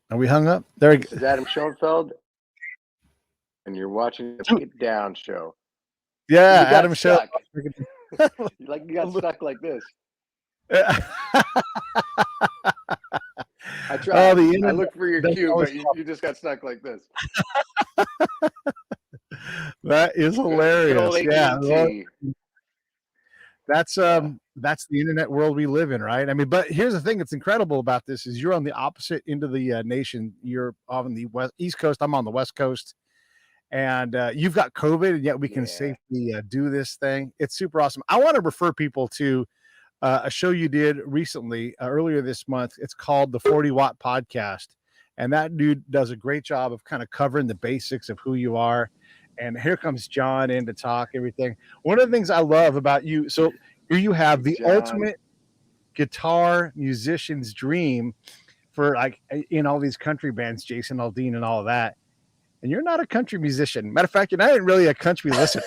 Are we hung up? There we This is Adam Schoenfeld, and you're watching the go. Get Down show. Yeah, You got Adam Show. stuck. You got stuck like this. I Oh, tried. the I internet looked for your doesn't cue, always but you, help. you just got stuck like this. That is Good old hilarious. Yeah, well, AT&T. Yeah. that's the internet world we live in, right? I mean, but here's the thing that's incredible about this is you're on the opposite end of the nation. You're on the East Coast. I'm on the West Coast, and you've got COVID, and yet we can Yeah. safely do this thing. It's super awesome. I want to refer people to a show you did recently, earlier this month. It's called the 40 Watt Podcast. And that dude does a great job of kind of covering the basics of who you are. And here comes John in to talk everything. One of the things I love about you, so here you have Hey, the John. ultimate guitar musician's dream for like in all these country bands, Jason Aldean and all of that. And you're not a country musician. Matter of fact, you're not even really a country listener.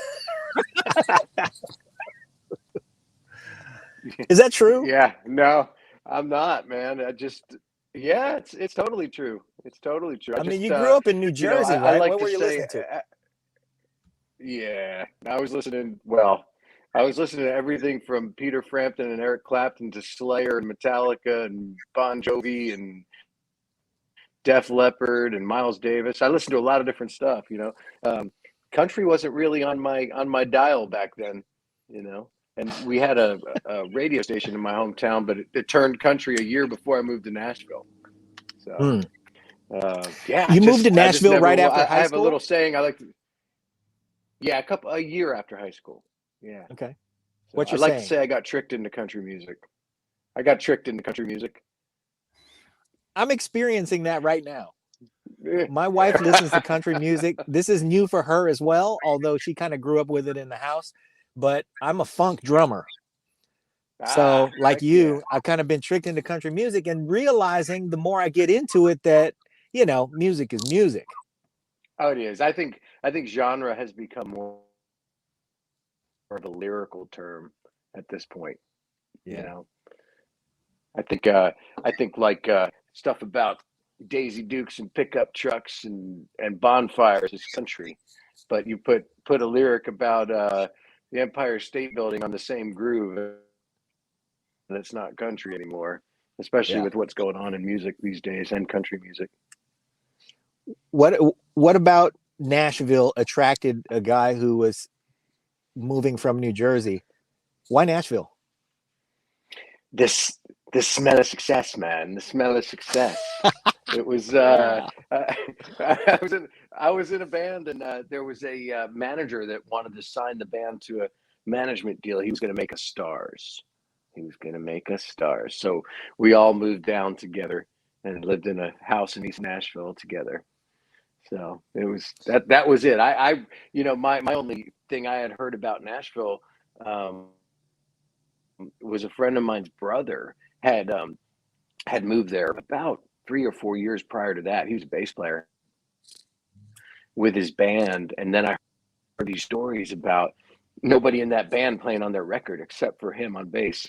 Is that true? Yeah. No, I'm not, man. Yeah, it's totally true. It's totally true. I mean, you grew up in New Jersey, I right? like What to were you say, listening to? yeah, I was listening to everything from Peter Frampton and Eric Clapton to Slayer and Metallica and Bon Jovi and Def Leppard and Miles Davis. I listened to a lot of different stuff. Um, Country wasn't really on my dial back then, you know. And we had a radio station in my hometown, but it turned country a year before I moved to Nashville. So Hmm. yeah, You moved to I just Nashville never. right after I high have a school? little saying. I like to, yeah, a year after high school. Yeah. Okay. So What's I your like to saying? say I got tricked into country music. I got tricked into country music. I'm experiencing that right now. My wife listens to country music. This is new for her as well, although she kind of grew up with it in the house. But I'm a funk drummer. So, like Heck yeah. you, I've kind of been tricked into country music and realizing the more I get into it that, music is music. Oh, it is. I think genre has become more of a lyrical term at this point. You Yeah. know, I think like stuff about Daisy Dukes and pickup trucks and bonfires is country, but you put a lyric about the Empire State Building on the same groove, and it's not country anymore. Especially Yeah. with what's going on in music these days and country music. What what about Nashville attracted a guy who was moving from New Jersey? Why Nashville? This the smell of success, man. The smell of success. It was Yeah. I was in a band, and there was a manager that wanted to sign the band to a management deal. He was going to make us stars. He was going to make us stars. So we all moved down together and lived in a house in East Nashville together. So it was that was it. My only thing I had heard about Nashville um, was a friend of mine's brother had moved there about 3 or 4 years prior to that. He was a bass player with his band, and then I heard these stories about nobody in that band playing on their record except for him on bass.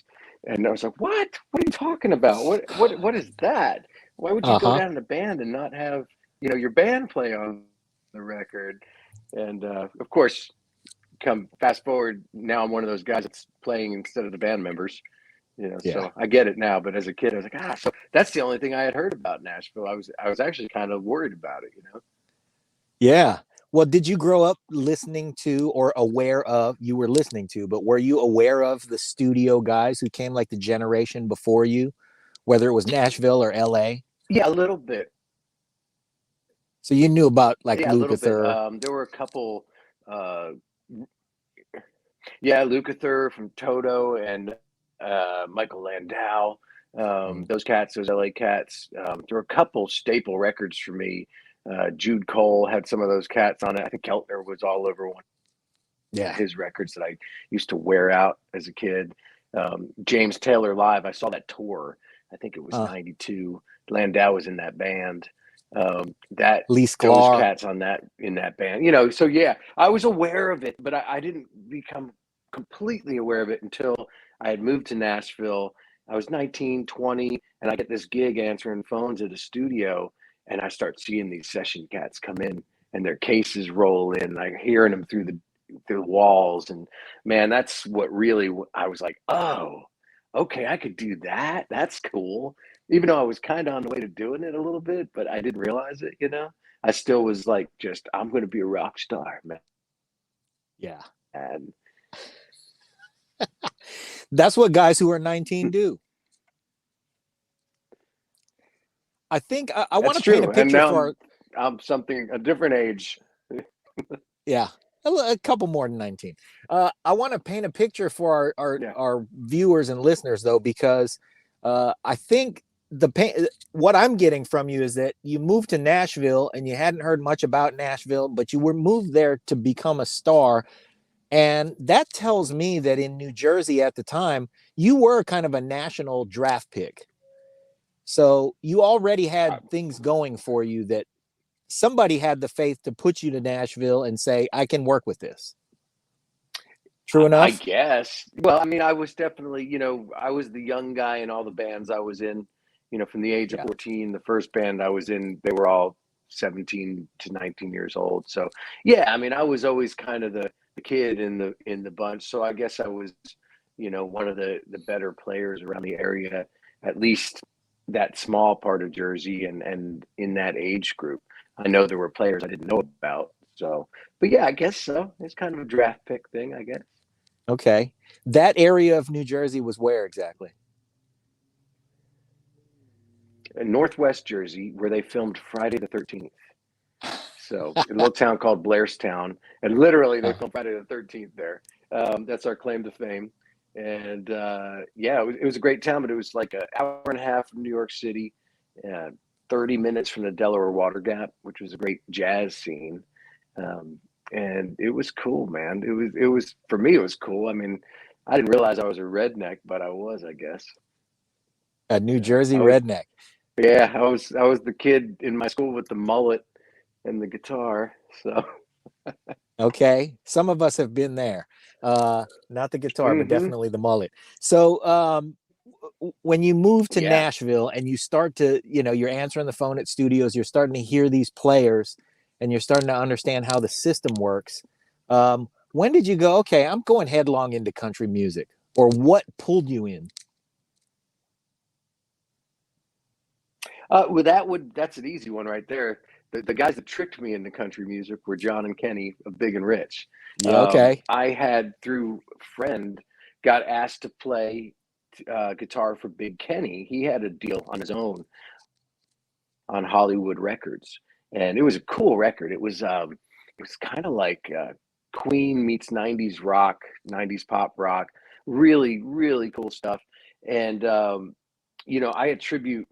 And I was like, "What? What are you talking about? What is that? Why would you go Uh-huh. down in a band and not have your band play on the record?" And of course, come fast forward, now I'm one of those guys that's playing instead of the band members. Yeah. So I get it now. But as a kid, I was like, so that's the only thing I had heard about Nashville. I was actually kind of worried about it. Yeah. Well, did you grow up listening to or aware of, you were listening to, but were you aware of the studio guys who came like the generation before you, whether it was Nashville or LA? Yeah, a little bit. So you knew about like Yeah, a little bit. Lukather. There were a couple. Uh, yeah, Lukather from Toto and Michael Landau. Mm. Those cats, those LA cats. There were a couple staple records for me. Jude Cole had some of those cats on it. I think Keltner was all over one of Yeah. his records that I used to wear out as a kid. James Taylor Live, I saw that tour. I think it was Uh, '92. Landau was in that band. That Lee those Sklar. cats on that in that band, So yeah, I was aware of it, but I didn't become completely aware of it until I had moved to Nashville. I was 19, 20, and I get this gig answering phones at a studio, and I start seeing these session cats come in and their cases roll in, like hearing them through the walls. And man, that's what really, I was like, oh, okay, I could do that. That's cool. Even though I was kind of on the way to doing it a little bit, but I didn't realize it, you know? I still was like, just, I'm going to be a rock star, man. Yeah. And That's what guys who are 19 do. I think I want to paint a and picture now for I'm a different age. yeah, a couple more than 19. I want to paint a picture for our viewers and listeners though, because I think what I'm getting from you is that you moved to Nashville and you hadn't heard much about Nashville, but you were moved there to become a star. And that tells me that in New Jersey at the time, you were kind of a national draft pick. So you already had things going for you that somebody had the faith to put you to Nashville and say, I can work with this. True enough? I guess. Well, I mean, I was definitely, I was the young guy in all the bands I was in, from the age of 14. The first band I was in, they were all 17 to 19 years old. So, yeah, I mean, I was always kind of the kid in the bunch. So I guess I was, one of the better players around the area, at least that small part of Jersey and in that age group. I know there were players I didn't know about. So, but yeah, I guess so. It's kind of a draft pick thing, I guess. Okay. That area of New Jersey was where exactly? In Northwest Jersey, where they filmed Friday the 13th. So a little town called Blairstown, and literally they filmed Friday the 13th there. That's our claim to fame. And it was a great town, but it was like an hour and a half from New York City, 30 minutes from the Delaware Water Gap, which was a great jazz scene. And it was cool, man. It was for me, it was cool. I mean, I didn't realize I was a redneck, but I was, I guess. A New Jersey redneck. Yeah, I was the kid in my school with the mullet and the guitar. So okay. Some of us have been there. Not the guitar, but definitely the mullet. So when you move to Nashville and you start to, you're answering the phone at studios, you're starting to hear these players and you're starting to understand how the system works. When did you go, okay, I'm going headlong into country music? Or what pulled you in? That's an easy one right there. The guys that tricked me into country music were John and Kenny of Big and Rich. Yeah, okay. I had, through a friend, got asked to play guitar for Big Kenny. He had a deal on his own on Hollywood Records, and it was a cool record. It was kind of like Queen meets 90s rock, 90s pop rock. Really, really cool stuff. And I attribute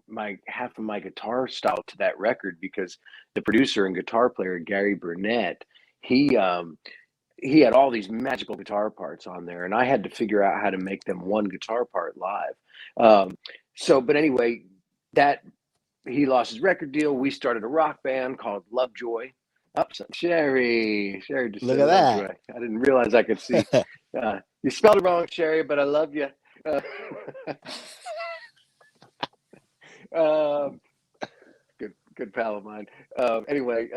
half of my guitar style to that record because the producer and guitar player, Gary Burnett, he had all these magical guitar parts on there, and I had to figure out how to make them one guitar part live. But anyway, that he lost his record deal. We started a rock band called Lovejoy. Sherry just look said at that. Lovejoy. I didn't realize I could see. You spelled it wrong, Sherry, but I love you. Good pal of mine. Anyway,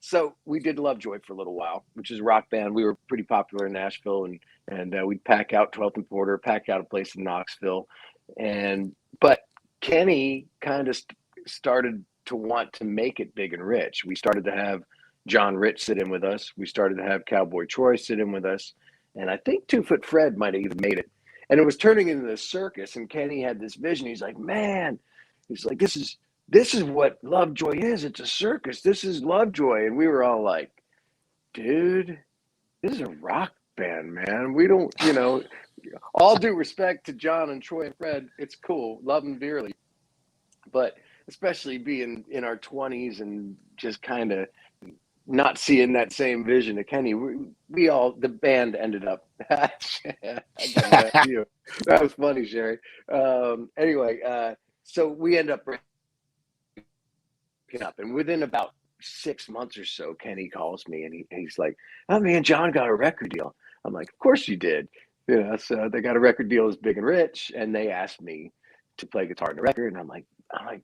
so we did Lovejoy for a little while, which is a rock band. We were pretty popular in Nashville, and we'd pack out 12th and Porter, pack out a place in Knoxville, but Kenny kind of started to want to make it Big and Rich. We started to have John Rich sit in with us. We started to have Cowboy Troy sit in with us, and I think 2 Foot Fred might have even made it. And it was turning into this circus, and Kenny had this vision. He's like, man, he's like, this is what Lovejoy is. It's a circus. This is Lovejoy. And we were all like, dude, this is a rock band, man. We don't, all due respect to John and Troy and Fred, it's cool. Love them dearly. But especially being in our 20s and just kind of not seeing that same vision of Kenny, the band ended up. That was funny, Sherry. Anyway, so we end up breaking up, and within about 6 months or so, Kenny calls me and he's like, "Oh man, John got a record deal." I'm like, "Of course you did." So they got a record deal as Big and Rich, and they asked me to play guitar in the record. And I'm like,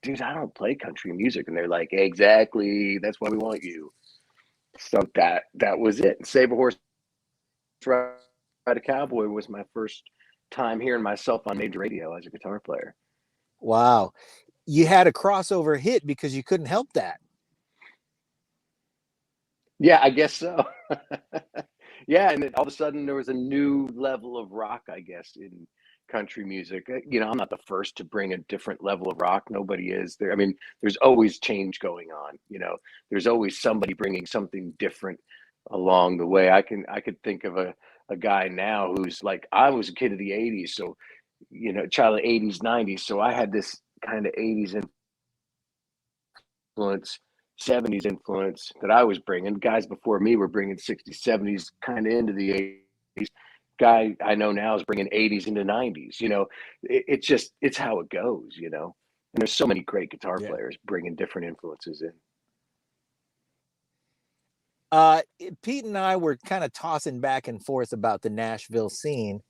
dude, I don't play country music. And they're like, exactly, that's why we want you. So that was it. Save a Horse, Ride a Cowboy was my first time hearing myself on major radio as a guitar player. Wow. You had a crossover hit because you couldn't help that. Yeah, I guess so. Yeah, and then all of a sudden there was a new level of rock, I guess, in country music. You know, I'm not the first to bring a different level of rock. Nobody is there. I mean, there's always change going on. You know, there's always somebody bringing something different along the way. I could think of a guy now who's like, I was a kid of the 80s, so, you know, child of the 80s, 90s. So I had this kind of 80s influence, 70s influence that I was bringing. Guys before me were bringing 60s, 70s kind of into the 80s. Guy I know now is bringing 80s into 90s. You know, it's how it goes, you know. And there's so many great guitar players bringing different influences in. Pete and I were kind of tossing back and forth about the Nashville scene,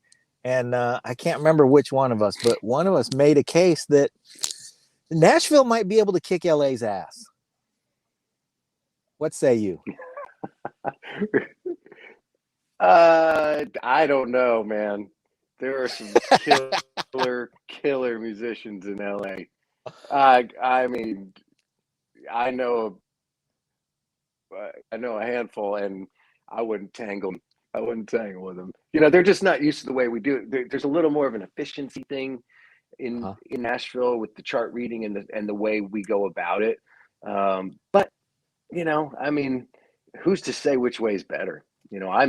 and I can't remember which one of us, but one of us made a case that Nashville might be able to kick LA's ass. What say you? I don't know, man. There are some killer musicians in LA. I mean, I know a handful, and I wouldn't tangle with them. You know, they're just not used to the way we do it. There's a little more of an efficiency thing in Nashville with the chart reading and the way we go about it. But you know, I mean, who's to say which way is better? You know, I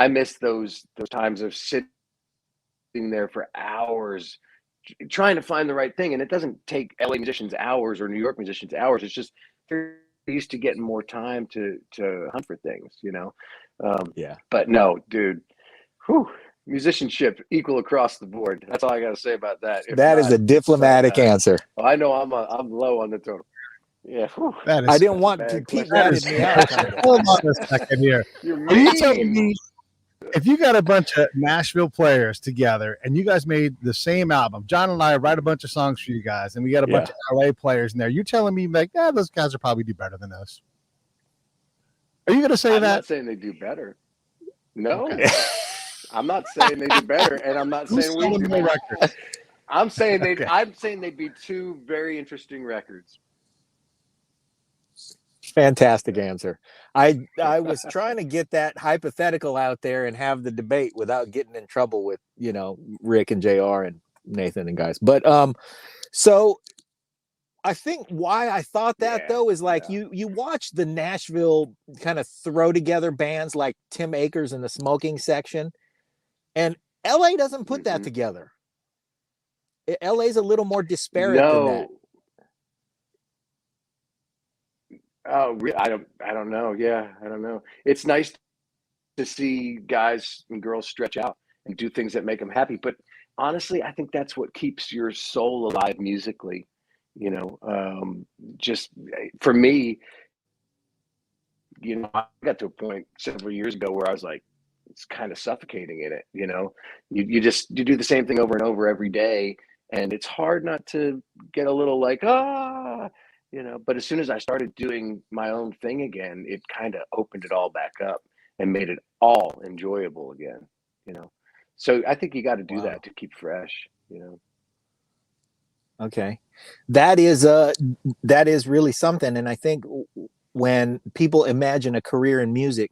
miss those times of sitting there for hours trying to find the right thing. And it doesn't take LA musicians hours or New York musicians hours. It's just they're used to getting more time to hunt for things, you know? But no, dude, musicianship equal across the board. That's all I got to say about that. That is a diplomatic answer. I know I'm low on the totem. Yeah, that is. I didn't want to. Pete ratted me out. Hold on a second here. Are you telling me if you got a bunch of Nashville players together and you guys made the same album, John and I write a bunch of songs for you guys, and we got a bunch of LA players in there, you're telling me like, those guys will probably do better than us? Are you going to say I'm that? I'm not saying they do better. No, okay. I'm not saying they do better, and I'm not saying we do better. I'm saying they'd be two very interesting records. Fantastic answer. I was trying to get that hypothetical out there and have the debate without getting in trouble with, you know, Rick and JR and Nathan and guys. But so I think why I thought that though is like you watch the Nashville kind of throw together bands like Tim Akers and the Smoking Section, and LA doesn't put that together. LA's a little more disparate than that. Oh, I don't know. Yeah, I don't know. It's nice to see guys and girls stretch out and do things that make them happy. But honestly, I think that's what keeps your soul alive musically. You know, just for me, you know, I got to a point several years ago where I was like, it's kind of suffocating in it. You know, you do the same thing over and over every day, and it's hard not to get a little like, you know, but as soon as I started doing my own thing again, it kind of opened it all back up and made it all enjoyable again, you know? So I think you got to do that to keep fresh, you know? Okay. That is really something. And I think when people imagine a career in music,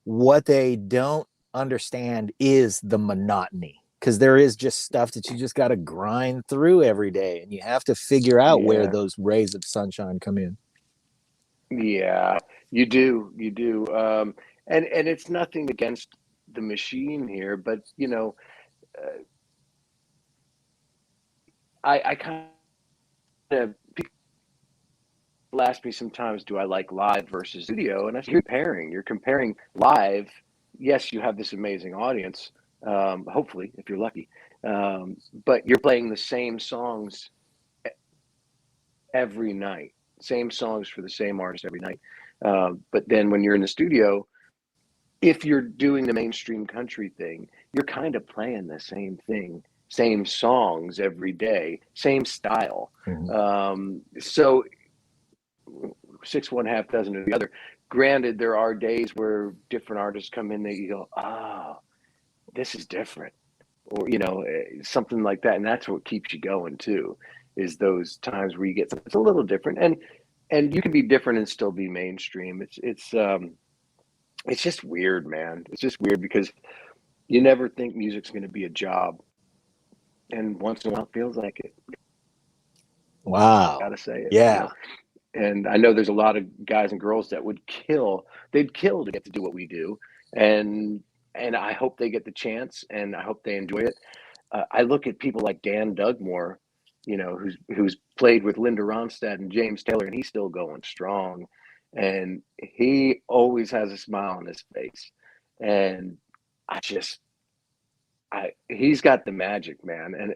what they don't understand is the monotony. Because there is just stuff that you just got to grind through every day, and you have to figure out where those rays of sunshine come in. Yeah, you do. And it's nothing against the machine here, but you know, I kind of, people ask me sometimes, do I like live versus studio? And I say, you're comparing live. Yes, you have this amazing audience. Hopefully, if you're lucky, but you're playing the same songs every night, same songs for the same artist every night. But then when you're in the studio, if you're doing the mainstream country thing, you're kind of playing the same thing same songs every day, same style. Mhm. So six one half dozen of the other. Granted, there are days where different artists come in that you go, oh, this is different, or something like that, and that's what keeps you going too. Is those times where you get something that's a little different, and you can be different and still be mainstream. It's just weird, man. It's just weird because you never think music's going to be a job, and once in a while it feels like it. Wow. Gotta say it. Yeah. And I know there's a lot of guys and girls that they'd kill to get to do what we do, and I hope they get the chance, and I hope they enjoy it. I look at people like Dan Dugmore, who's played with Linda Ronstadt and James Taylor, and he's still going strong, and he always has a smile on his face, and he's got the magic, man, and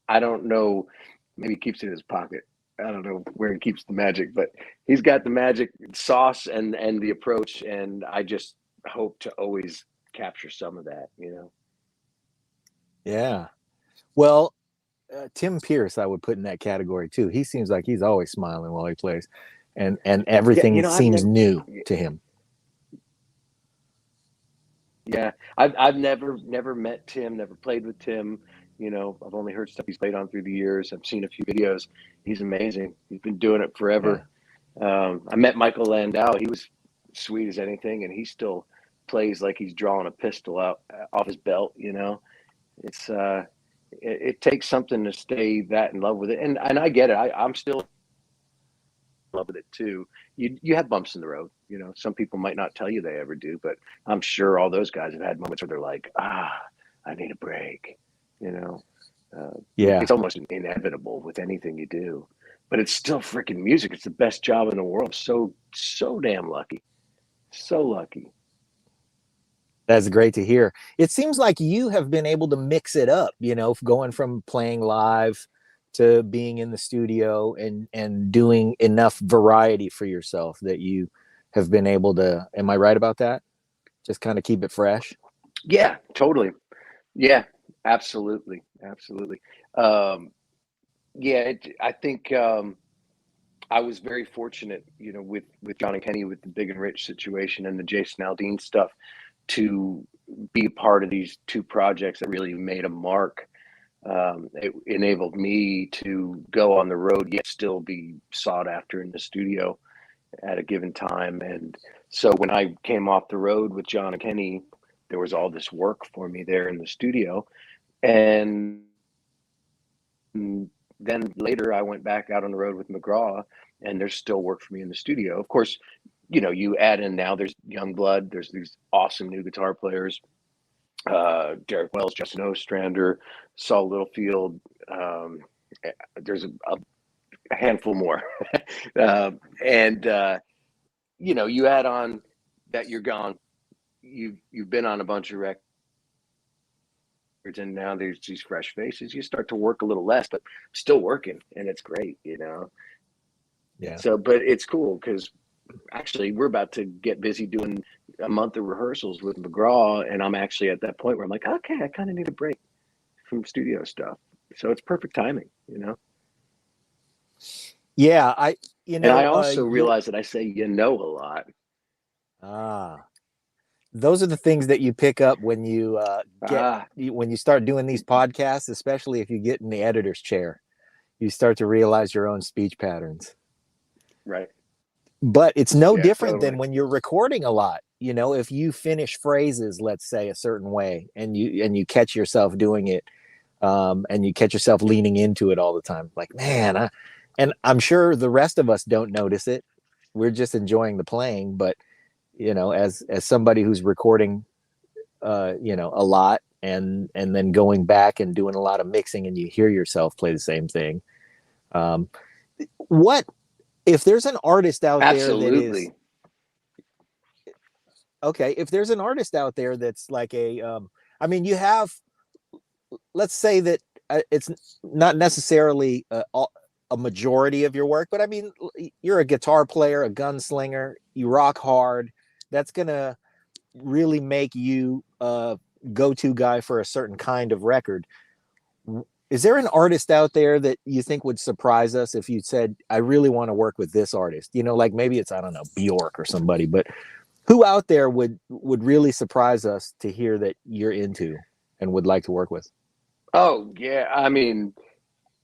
I don't know, maybe he keeps it in his pocket. I don't know where he keeps the magic, but he's got the magic sauce and the approach, and I just hope to always capture some of that, Yeah. Well, Tim Pierce, I would put in that category too. He seems like he's always smiling while he plays, and Yeah, everything seems new to him. Yeah, I've never met Tim, never played with Tim. I've only heard stuff he's played on through the years. I've seen a few videos. He's amazing. He's been doing it forever. I met Michael Landau. He was sweet as anything, and he still plays like he's drawing a pistol out off his belt. It's it takes something to stay that in love with it, and I get it. I'm still in love with it too. You have bumps in the road. Some people might not tell you they ever do, but I'm sure all those guys have had moments where they're like, I need a break. Yeah. It's almost inevitable with anything you do, but it's still freaking music. It's the best job in the world. So damn lucky. So lucky. That's great to hear. It seems like you have been able to mix it up, going from playing live to being in the studio and doing enough variety for yourself that you have been able to, am I right about that? Just kind of keep it fresh. Yeah, totally. Yeah, absolutely. Absolutely. Yeah, I think I was very fortunate, with John and Kenny, with the Big and Rich situation and the Jason Aldean stuff, to be a part of these two projects that really made a mark. It enabled me to go on the road yet still be sought after in the studio at a given time. And so when I came off the road with John and Kenny, there was all this work for me there in the studio. And then later I went back out on the road with McGraw, and there's still work for me in the studio. Of course, you add in now there's young blood, there's these awesome new guitar players, Derek Wells, Justin Ostrander, Saul Littlefield. There's a handful more. And you add on that you're gone. You've been on a bunch of records, and now there's these fresh faces. You start to work a little less, but still working, and it's great, Yeah. So, but it's cool because actually we're about to get busy doing a month of rehearsals with McGraw, and I'm actually at that point where I'm like, okay, I kind of need a break from studio stuff. So it's perfect timing, Yeah, And I also realize that I say a lot. Those are the things that you pick up when you when you start doing these podcasts, especially if you get in the editor's chair. You start to realize your own speech patterns. Right. But it's no different totally. than when you're recording a lot. If you finish phrases, let's say a certain way, and you catch yourself doing it, and you catch yourself leaning into it all the time, like, man, and I'm sure the rest of us don't notice it. We're just enjoying the playing, but as somebody who's recording, a lot and then going back and doing a lot of mixing, and you hear yourself play the same thing. What if there's an artist out Absolutely. there that is okay? If there's an artist out there that's like you have, let's say that it's not necessarily a majority of your work, but you're a guitar player, a gunslinger, you rock hard. That's gonna really make you go-to guy for a certain kind of record. Is there an artist out there that you think would surprise us if you said, I really want to work with this artist? You know, like maybe it's, I don't know, Bjork or somebody, but who out there would really surprise us to hear that you're into and would like to work with? Oh, yeah. I mean,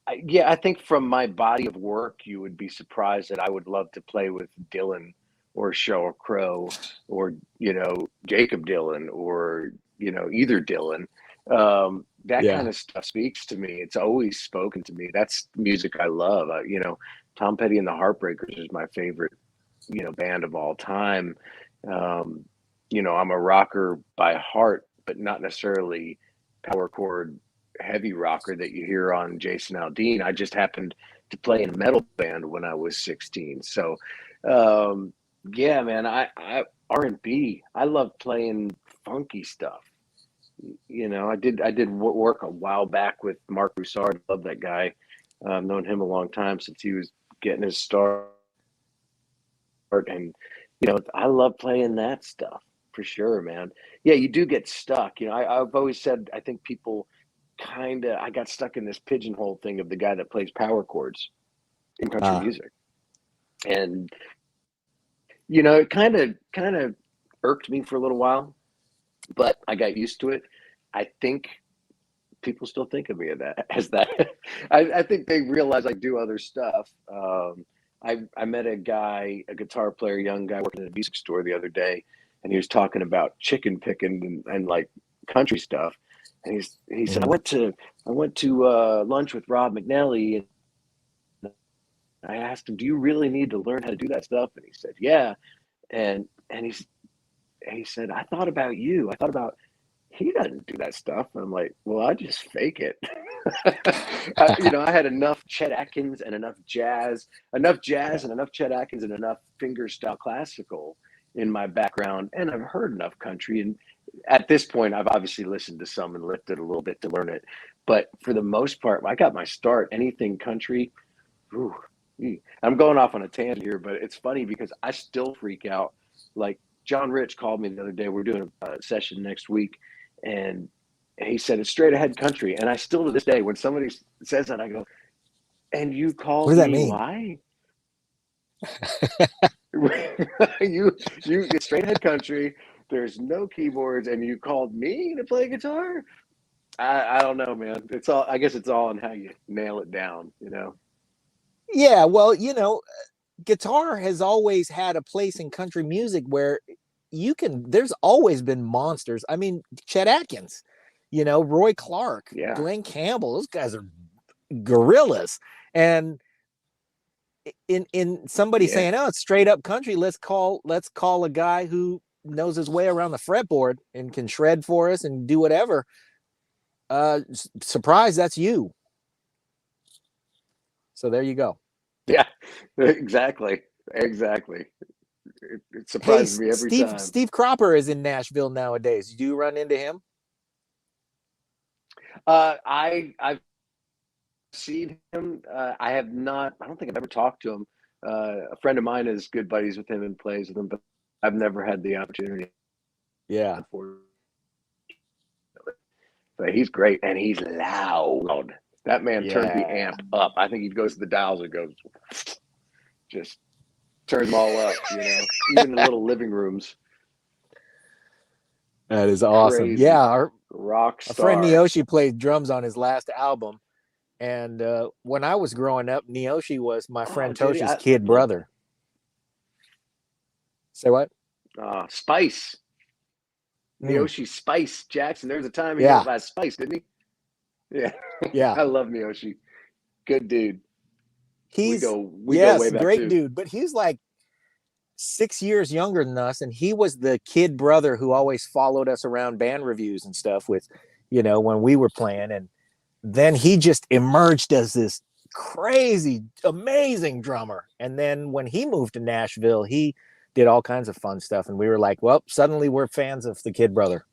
I think from my body of work, you would be surprised that I would love to play with Dylan or Sheryl Crow or, Jacob Dylan or, either Dylan. That kind of stuff speaks to me. It's always spoken to me. That's music I love. Tom Petty and the Heartbreakers is my favorite, band of all time. I'm a rocker by heart, but not necessarily power chord heavy rocker that you hear on Jason Aldean. I just happened to play in a metal band when I was 16. So, yeah, man, I R&B. I love playing funky stuff. I did work a while back with Mark Broussard. Love that guy. I've known him a long time since he was getting his start. And, I love playing that stuff for sure, man. Yeah, you do get stuck. I've always said, I think people I got stuck in this pigeonhole thing of the guy that plays power chords in country music. And, it kind of irked me for a little while, but I got used to it. I think people still think of me as that. I think they realize I do other stuff. I met a guitar player, young guy working in a music store the other day, and he was talking about chicken picking and like country stuff. And he said, I went to lunch with Rob McNally, and I asked him, do you really need to learn how to do that stuff? And he said, yeah. And he said, I thought about you. I thought about, he doesn't do that stuff. And I'm like, well, I just fake it. I had enough Chet Atkins and enough jazz and enough Chet Atkins and enough fingerstyle classical in my background. And I've heard enough country. And at this point, I've obviously listened to some and lifted a little bit to learn it. But for the most part, I got my start, anything country. I'm going off on a tangent here, but it's funny because I still freak out. Like John Rich called me the other day. We're doing a session next week. And he said, it's straight ahead country. And I still, to this day, when somebody says that, I go, and you called me, mean? Why? It's straight ahead country. There's no keyboards, and you called me to play guitar? I don't know, man. I guess it's all on how you nail it down, Yeah, well, guitar has always had a place in country music where there's always been monsters. I mean, Chet Atkins, Roy Clark, Glenn Campbell, those guys are gorillas. And in somebody saying, oh, it's straight up country, let's call a guy who knows his way around the fretboard and can shred for us and do whatever. Surprise, that's you. So there you go. Yeah, exactly. It surprises me every time. Steve Cropper is in Nashville nowadays. Do you run into him? I've seen him. I have not. I don't think I've ever talked to him. A friend of mine is good buddies with him and plays with him, but I've never had the opportunity. Yeah. But he's great and he's loud. That man turns the amp up. I think he goes to the dials and goes, just turns them all up, even in little living rooms. That is awesome. Crazy. Yeah. Our friend Neoshi played drums on his last album. And when I was growing up, Neoshi was my friend Toshi's kid brother. Say what? Spice. Neoshi Spice Jackson. There's a time he went by Spice, didn't he? Yeah. Yeah. I love Neoshi. Good dude. We go way back great too. Dude. But he's like 6 years younger than us, and he was the kid brother who always followed us around band reviews and stuff with, when we were playing. And then he just emerged as this crazy, amazing drummer. And then when he moved to Nashville, he did all kinds of fun stuff. And we were like, well, suddenly we're fans of the kid brother.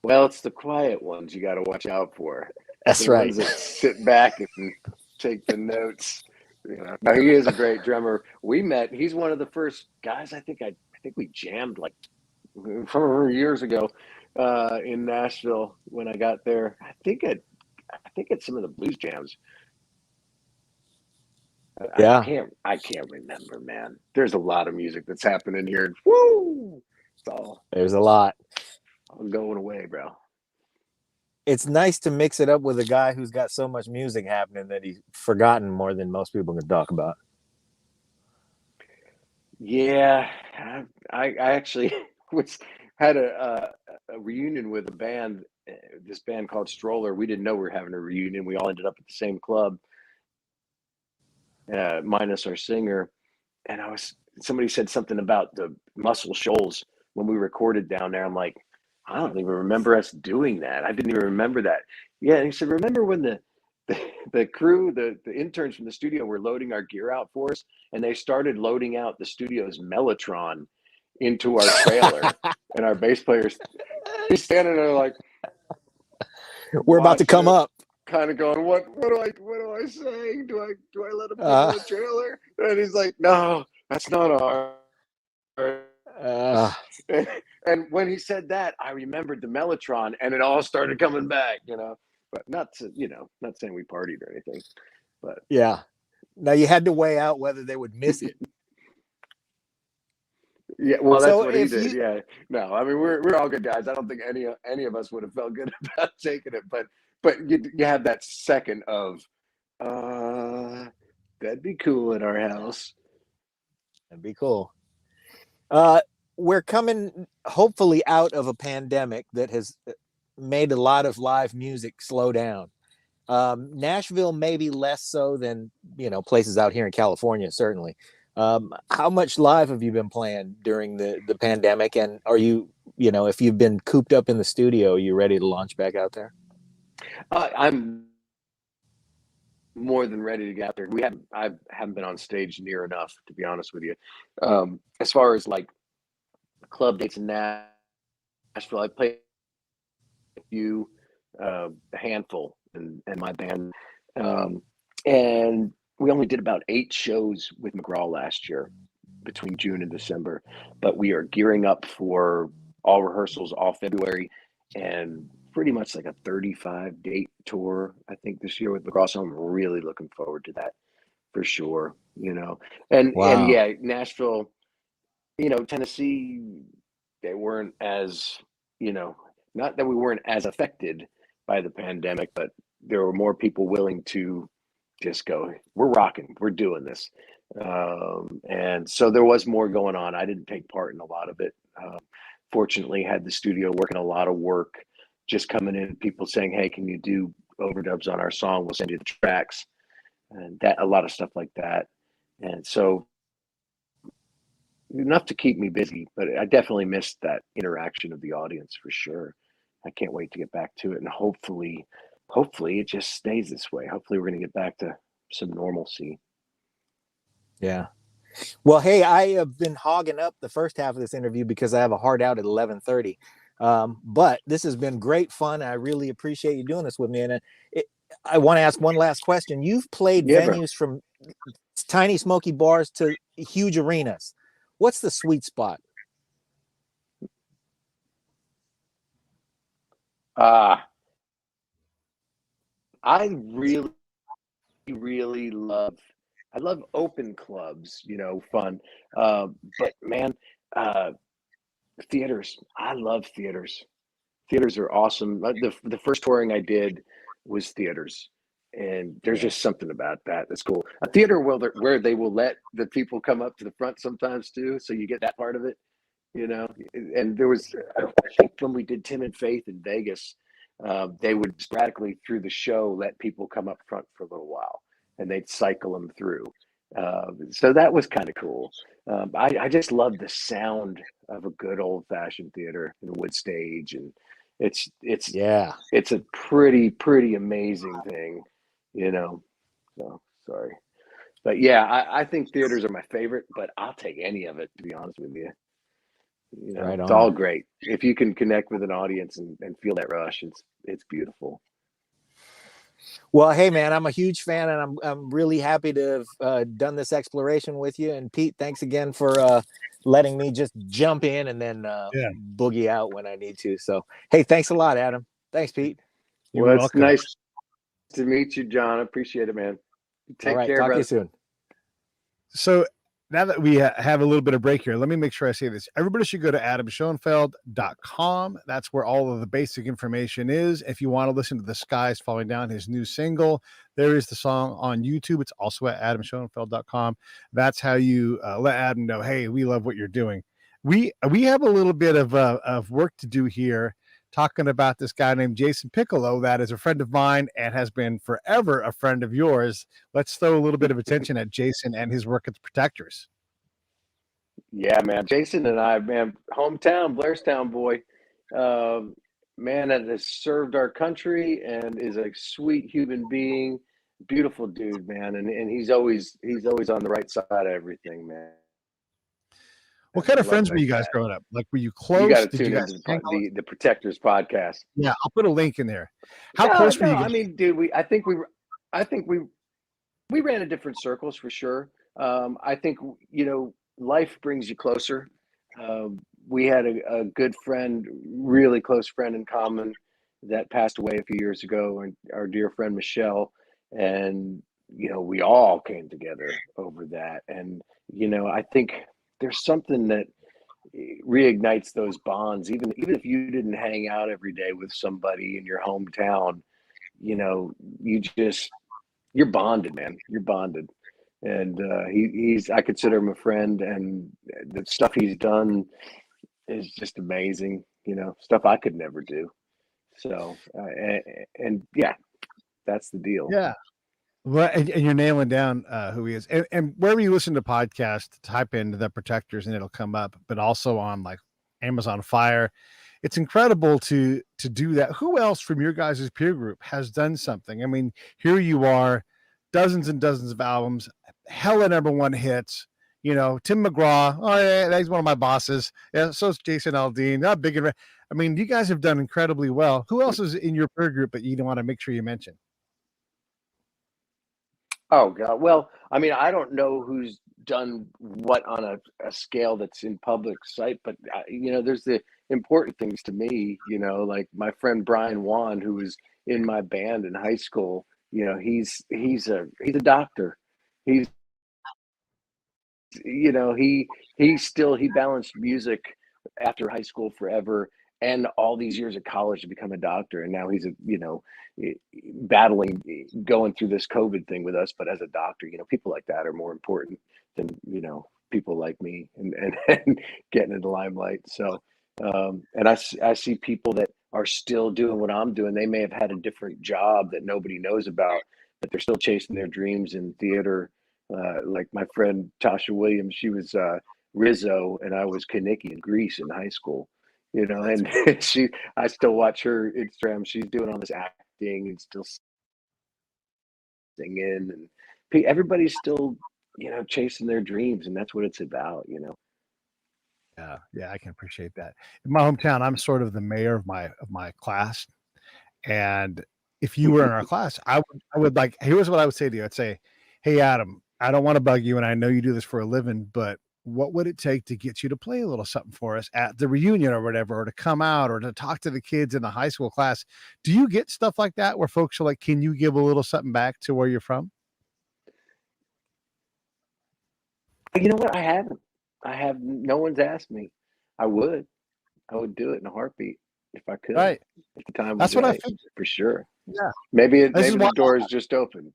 Well, it's the quiet ones you got to watch out for. That's right. Ones that sit back and take the notes. Now, he is a great drummer. We met. He's one of the first guys. I think we jammed like years ago. in Nashville when I got there. I think at some of the blues jams. Yeah, I can't remember, man. There's a lot of music that's happening here. Woo! It's there's a lot. all going away, bro. It's nice to mix it up with a guy who's got so much music happening that he's forgotten more than most people can talk about. Yeah, I actually had a reunion with a band, this band called Stroller. We didn't know we were having a reunion. We all ended up at the same club, minus our singer. And somebody said something about the Muscle Shoals when we recorded down there. I'm like, I don't even remember us doing that. I didn't even remember that. Yeah, and he said, remember when the crew, the interns from the studio were loading our gear out for us, and they started loading out the studio's Mellotron into our trailer, and our bass players, he's standing there like, We're about to come up. kind of going, what do I say? Do I let him put in the trailer? And he's like, no, that's not our. And when he said that, I remembered the Mellotron, and it all started coming back, But not saying we partied or anything, but yeah. Now you had to weigh out whether they would miss it. yeah, well, that's So what he if did. you- Yeah, no, I mean we're all good guys. I don't think any of us would have felt good about taking it, but you have that second of, that'd be cool at our house. That'd be cool. We're coming hopefully out of a pandemic that has made a lot of live music slow down. Nashville maybe less so than places out here in California, certainly. How much live have you been playing during the pandemic? And are you, if you've been cooped up in the studio, are you ready to launch back out there? I'm more than ready to get out there. I haven't been on stage near enough, to be honest with you. As far as like club dates in Nashville, I played a handful in my band, and we only did about 8 shows with McGraw last year between June and December. But we are gearing up for all rehearsals all February, and pretty much like a 35 date tour, I think, this year with McGraw. So I'm really looking forward to that for sure. And Wow. yeah, Nashville, Tennessee, they weren't as, not that we weren't as affected by the pandemic, but there were more people willing to just go, we're rocking, we're doing this. And so there was more going on. I didn't take part in a lot of it. Fortunately, had the studio working a lot of work, just coming in, people saying, hey, can you do overdubs on our song? We'll send you the tracks, and that, a lot of stuff like that. And so enough to keep me busy, but I definitely missed that interaction of the audience for sure. I can't wait to get back to it, and hopefully it just stays this way. Hopefully we're going to get back to some normalcy. Yeah. Well, hey, I have been hogging up the first half of this interview because I have a hard out at 11:30. But this has been great fun. I really appreciate you doing this with me. And I want to ask one last question. You've played venues from tiny smoky bars to huge arenas. What's the sweet spot? I really love open clubs, fun. But man, theaters. I love theaters. Theaters are awesome. The first touring I did was theaters, and there's just something about that that's cool. A theater where they will let the people come up to the front sometimes too, so you get that part of it, And there was, I think when we did Tim and Faith in Vegas, they would sporadically through the show let people come up front for a little while, and they'd cycle them through. So that was kind of cool. I just love the sound of a good old fashioned theater and a wood stage, and it's a pretty amazing thing, So sorry, but yeah, I think theaters are my favorite, but I'll take any of it, to be honest with you. Right It's on. all great if you can connect with an audience and feel that rush. It's beautiful. Well, hey man, I'm a huge fan, and I'm really happy to have done this exploration with you. And Pete, thanks again for letting me just jump in and then Yeah. boogie out when I need to. So, hey, thanks a lot, Adam. Thanks, Pete. You're Well, it's welcome. nice to meet you, John. I appreciate it, man. Take All right, care, talk to brother. you soon. So now that we have a little bit of break here, let me make sure I say this. Everybody should go to adamschoenfeld.com. That's where all of the basic information is. If you want to listen to The Skies Falling Down, his new single, there is the song on YouTube. It's also at adamschoenfeld.com. That's how you let Adam know, hey, we love what you're doing. We have a little bit of work to do here, talking about this guy named Jason Piccolo that is a friend of mine and has been forever a friend of yours. Let's throw a little bit of attention at Jason and his work at the Protectors. Yeah, man. Jason and I, man, hometown, Blairstown boy, man that has served our country and is a sweet human being, beautiful dude, man. And he's always on the right side of everything, man. What kind of Love friends were like you guys that. growing up? Like, were you close? You got to Did tune you guys into hang out? the Protectors podcast. Yeah, I'll put a link in there. How No, close were no, you guys? I mean, dude, I think we ran in different circles for sure. I think life brings you closer. We had a good friend, really close friend in common that passed away a few years ago, and our dear friend Michelle, and we all came together over that. And I think there's something that reignites those bonds, even if you didn't hang out every day with somebody in your hometown. You're bonded, man. You're bonded. And I consider him a friend, and the stuff he's done is just amazing. Stuff I could never do. So, and yeah, that's the deal. Yeah. Well, and you're nailing down who he is. And wherever you listen to podcasts, type in The Protectors and it'll come up, but also on like Amazon Fire. It's incredible to do that. Who else from your guys' peer group has done something? I mean, here you are, dozens and dozens of albums, hella #1 hits. Tim McGraw. Oh yeah, he's one of my bosses. Yeah, so is Jason Aldean. Not big and I mean, you guys have done incredibly well. Who else is in your peer group that you want to make sure you mention? Oh God. Well, I mean, I don't know who's done what on a scale that's in public sight, but there's the important things to me. Like my friend Brian Wan, who was in my band in high school. He's a doctor. He's he balanced music after high school forever and all these years of college to become a doctor, and now he's battling, going through this COVID thing with us, but as a doctor. People like that are more important than people like me and getting in the limelight. So and I see people that are still doing what I'm doing. They may have had a different job that nobody knows about, but they're still chasing their dreams in theater. Like my friend Tasha Williams, she was Rizzo, and I was Kaniki in Greece in high school. And I still watch her Instagram. She's doing all this acting and still singing, and everybody's still, chasing their dreams, and that's what it's about. Yeah, I can appreciate that. In my hometown, I'm sort of the mayor of my class, and if you were in our class, I would like. Here's what I would say to you. I'd say, "Hey, Adam, I don't want to bug you, and I know you do this for a living, but what would it take to get you to play a little something for us at the reunion or whatever, or to come out or to talk to the kids in the high school class?" Do you get stuff like that where folks are like, "Can you give a little something back to where you're from?" You know what? I haven't. No one's asked me. I would do it in a heartbeat if I could. Right. If the time was That's what I right, figured. for sure. Yeah. Maybe This is maybe why. the door is just open.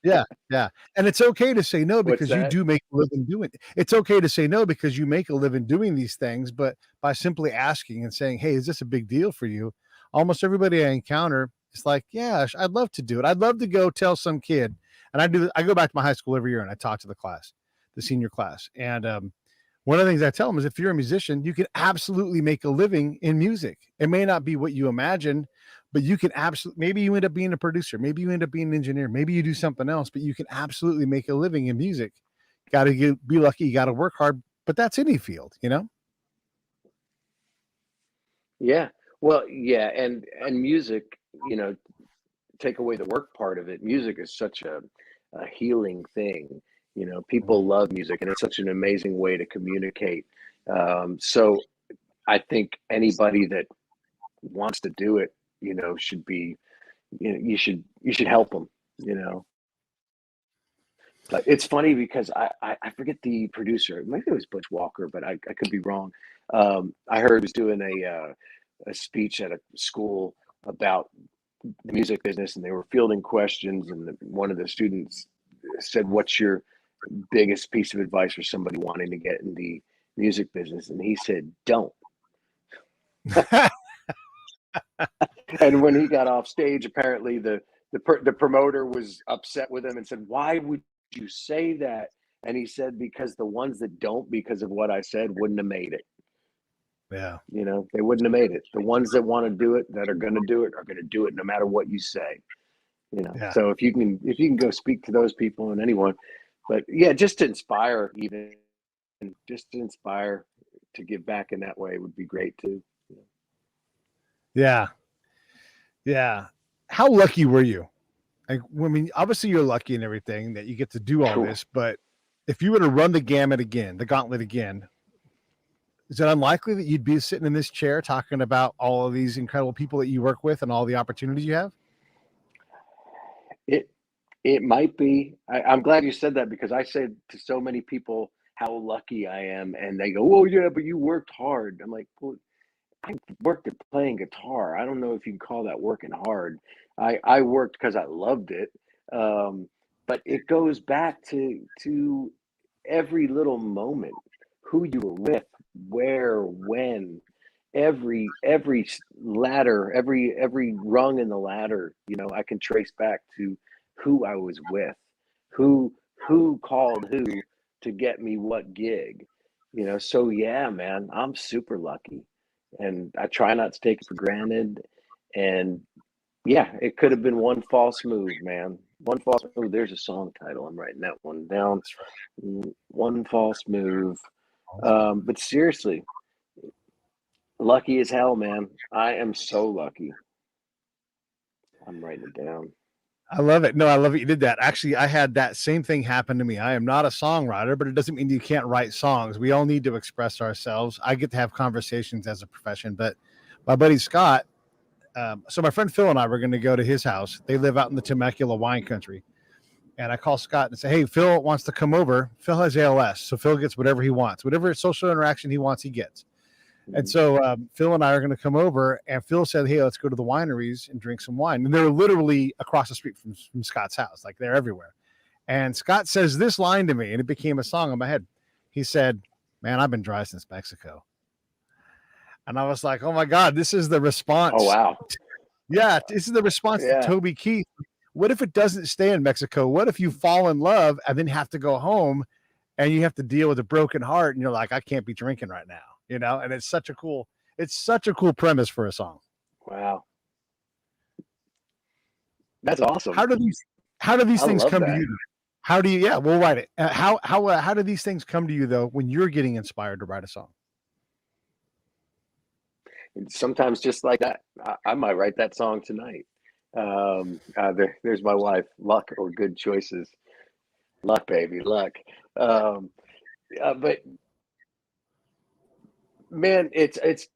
Yeah, yeah. And it's okay to say no What's because you that? do make a living doing it. It's okay to say no because you make a living doing these things, but by simply asking and saying, "Hey, is this a big deal for you?" Almost everybody I encounter is like, "Yeah, I'd love to do it. I'd love to go tell some kid." And I go back to my high school every year and I talk to the class, the senior class. And one of the things I tell them is if you're a musician, you can absolutely make a living in music. It may not be what you imagine, but you can absolutely, maybe you end up being a producer, maybe you end up being an engineer, maybe you do something else, but you can absolutely make a living in music. Got to be lucky, you got to work hard, but that's any field. Yeah. Well, yeah, and music, take away the work part of it, music is such a healing thing. You know, people love music, and it's such an amazing way to communicate. So I think anybody that wants to do it, you know, should be, you know, you should help them, you know. But it's funny because I forget the producer. Maybe it was Butch Walker, but I could be wrong. I heard he was doing a speech at a school about the music business, and they were fielding questions, and one of the students said, "What's your biggest piece of advice for somebody wanting to get in the music business?" And he said, "Don't." And when he got off stage, apparently the promoter was upset with him and said, "Why would you say that?" And he said, "Because the ones that don't, because of what I said, wouldn't have made it." Yeah. You know, they wouldn't have made it. The ones that want to do it, that are going to do it, are going to do it no matter what you say. You know, Yeah. so if you can go speak to those people and anyone, but yeah, just to inspire, even just to inspire to give back in that way would be great too. Yeah. Yeah. How lucky were you? Like, I mean, obviously you're lucky and everything that you get to do all Cool. this, but if you were to run the gauntlet again, is it unlikely that you'd be sitting in this chair talking about all of these incredible people that you work with and all the opportunities you have? It might be. I'm glad you said that, because I said to so many people how lucky I am, and they go, "Oh yeah, but you worked hard." I'm like, well, I worked at playing guitar. I don't know if you can call that working hard. I worked because I loved it. Um, but it goes back to every little moment, who you were with, where, when, every ladder, every rung in the ladder, you know, I can trace back to who I was with, who called who to get me what gig, you know. So yeah, man, I'm super lucky, and I try not to take it for granted. And yeah, it could have been one false move, man. One false move. There's a song title. I'm writing that one down. One false move. But seriously, lucky as hell, man. I am so lucky. I'm writing it down. I love it. No, I love it. You did that. Actually, I had that same thing happen to me. I am not a songwriter, but it doesn't mean you can't write songs. We all need to express ourselves. I get to have conversations as a profession, but my buddy Scott, so my friend Phil and I were going to go to his house. They live out in the Temecula wine country. And I call Scott and say, "Hey, Phil wants to come over." Phil has ALS, so Phil gets whatever he wants. Whatever social interaction he wants, he gets. And so Phil and I are going to come over, and Phil said, "Hey, let's go to the wineries and drink some wine." And they're literally across the street from Scott's house. Like, they're everywhere. And Scott says this line to me, and it became a song in my head. He said, "Man, I've been dry since Mexico." And I was like, oh my God, this is the response. Oh, wow. Yeah, this is the response to Toby Keith. What if it doesn't stay in Mexico? What if you fall in love and then have to go home and you have to deal with a broken heart, and you're like, I can't be drinking right now, you know? And it's such a cool premise for a song. Wow. That's awesome. How do these things come to you? How do you, we'll write it. How do these things come to you though, when you're getting inspired to write a song? Sometimes just like that. I might write that song tonight. There's my wife. Luck or good choices. Luck, baby, luck. But man, it's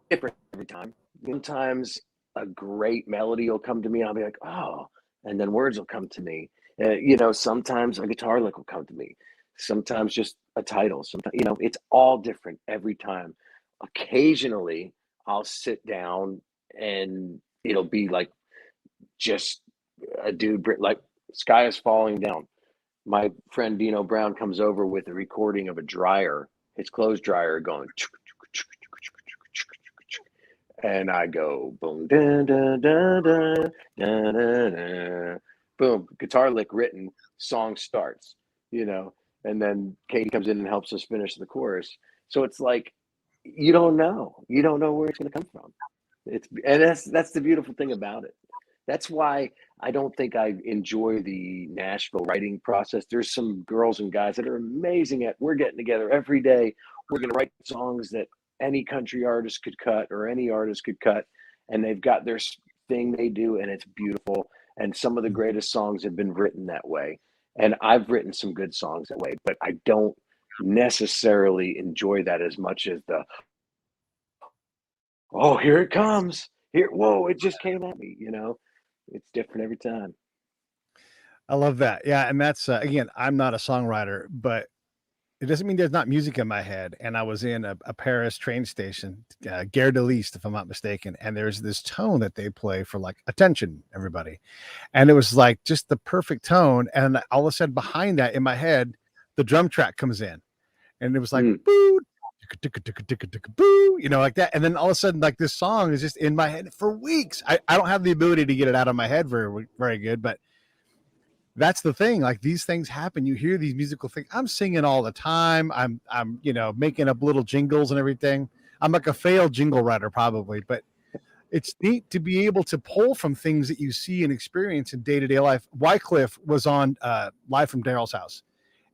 different every time. Sometimes a great melody will come to me. I'll be like, oh, and then words will come to me. You know, sometimes a guitar lick will come to me. Sometimes just a title. Sometimes, you know, it's all different every time. Occasionally, I'll sit down and it'll be like just a dude, like Sky is Falling Down. My friend Dino Brown comes over with a recording of a dryer, his clothes dryer going, and I go boom, da, da, da, da, da, da, da. Boom, guitar lick written, song starts, you know, and then Katie comes in and helps us finish the chorus. So it's like, you don't know where it's going to come from. That's the beautiful thing about it. That's why I don't think I enjoy the Nashville writing process. There's some girls and guys that are amazing at, we're getting together every day. We're going to write songs that any country artist could cut or any artist could cut. And they've got their thing they do, and it's beautiful. And some of the greatest songs have been written that way. And I've written some good songs that way, but I don't necessarily enjoy that as much as the, oh, here it comes. Here, whoa, it just came at me, you know. It's different every time. I love that. Yeah, and that's again, I'm not a songwriter, but it doesn't mean there's not music in my head. And I was in a Paris train station, Gare de l'Est, if I'm not mistaken, and there's this tone that they play for like attention, everybody, and it was like just the perfect tone. And all of a sudden, behind that, in my head, the drum track comes in, and it was like boo, boo, you know, like that. And then all of a sudden, like this song is just in my head for weeks. I don't have the ability to get it out of my head very good, but that's the thing. Like these things happen. You hear these musical things. I'm singing all the time. I'm you know, making up little jingles and everything. I'm like a failed jingle writer probably, but it's neat to be able to pull from things that you see and experience in day-to-day life. Wycliffe was on Live from Daryl's House,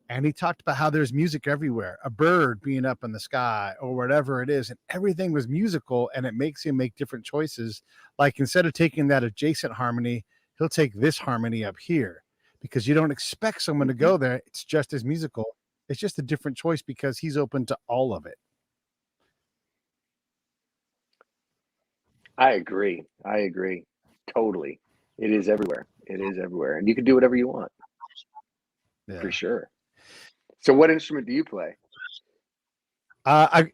and he talked about how there's music everywhere, a bird being up in the sky or whatever it is, and everything was musical, and it makes him make different choices. Like instead of taking that adjacent harmony, he'll take this harmony up here, because you don't expect someone to go there. It's just as musical. It's just a different choice because he's open to all of it. I agree. Totally. It is everywhere. And you can do whatever you want. Yeah. For sure. So what instrument do you play? I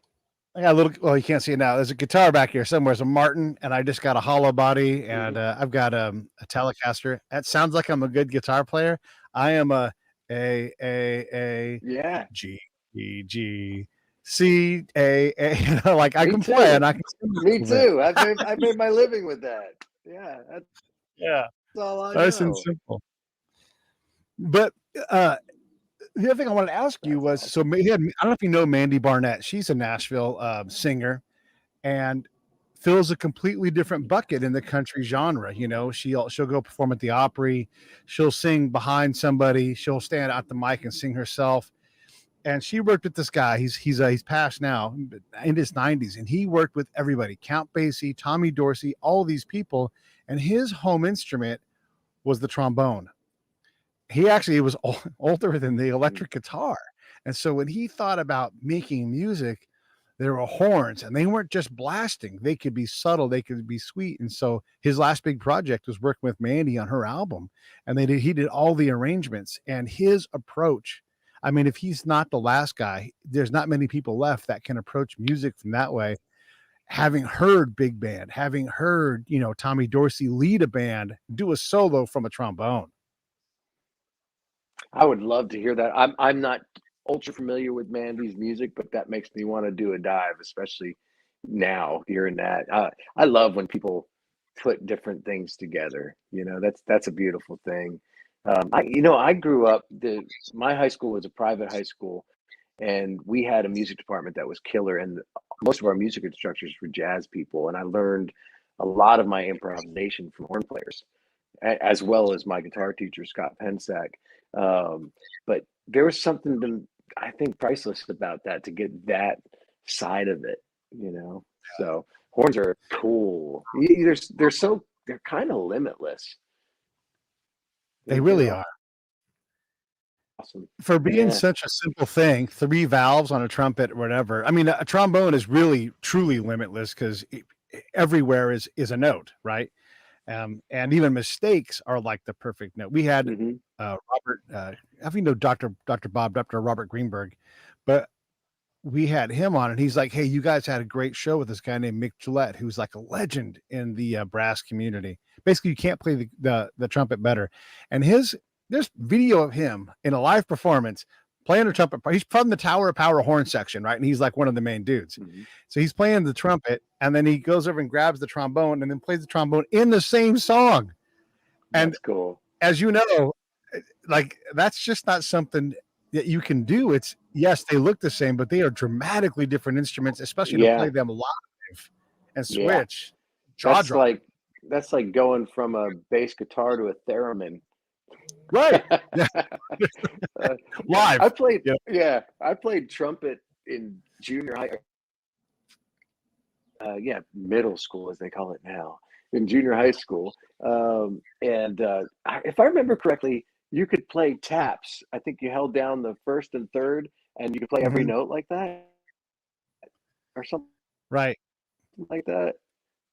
got a little, well, you can't see it now. There's a guitar back here somewhere. It's a Martin, and I just got a hollow body, and I've got a Telecaster. That sounds like I'm a good guitar player. I am a Yeah. G E G C A A. You know, like I Me can too. play and I can sing a Me little bit. too. I've made my living with that. Yeah, that's Yeah, all I nice and know. simple. But the other thing I wanted to ask you was, so I don't know if you know Mandy Barnett. She's a Nashville singer, and fills a completely different bucket in the country genre. You know, she'll go perform at the Opry, she'll sing behind somebody, she'll stand at the mic and sing herself. And she worked with this guy. He's passed now, in his 90s, and he worked with everybody: Count Basie, Tommy Dorsey, all these people. And his home instrument was the trombone. He actually was older than the electric guitar. And so when he thought about making music, there were horns, and they weren't just blasting. They could be subtle, they could be sweet. And so his last big project was working with Mandy on her album, and he did all the arrangements. And his approach, I mean, if he's not the last guy, there's not many people left that can approach music from that way. Having heard big band, having heard, you know, Tommy Dorsey lead a band, do a solo from a trombone. I would love to hear that. I'm not ultra familiar with Mandy's music, but that makes me want to do a dive, especially now hearing that. I love when people put different things together. You know, that's a beautiful thing. I grew up. My high school was a private high school, and we had a music department that was killer, and most of our music instructors were jazz people, and I learned a lot of my improvisation from horn players, as well as my guitar teacher, Scott Pensack. But there was something, I think, priceless about that, to get that side of it, you know. So horns are cool. They're kind of limitless. They really are. Awesome. For being such a simple thing, 3 valves on a trumpet or whatever. I mean, a trombone is really truly limitless, because everywhere is a note, right? And even mistakes are like the perfect note. We had Robert, I think Dr. Robert Greenberg, but we had him on, and he's like, "Hey, you guys had a great show with this guy named Mick Gillette, who's like a legend in the brass community. Basically, you can't play the trumpet better." And there's video of him in a live performance playing the trumpet. He's from the Tower of Power horn section, right? And he's like one of the main dudes. So he's playing the trumpet, and then he goes over and grabs the trombone, and then plays the trombone in the same song. And that's cool. As you know, like that's just not something that you can do. It's, yes, they look the same, but they are dramatically different instruments, especially to play them live and switch. That's like going from a bass guitar to a theremin. Right. Live. I played trumpet in junior high. Middle school, as they call it now. in junior high school. If I remember correctly, you could play taps. I think you held down the first and third, and you could play every note like that, or something Right. like that.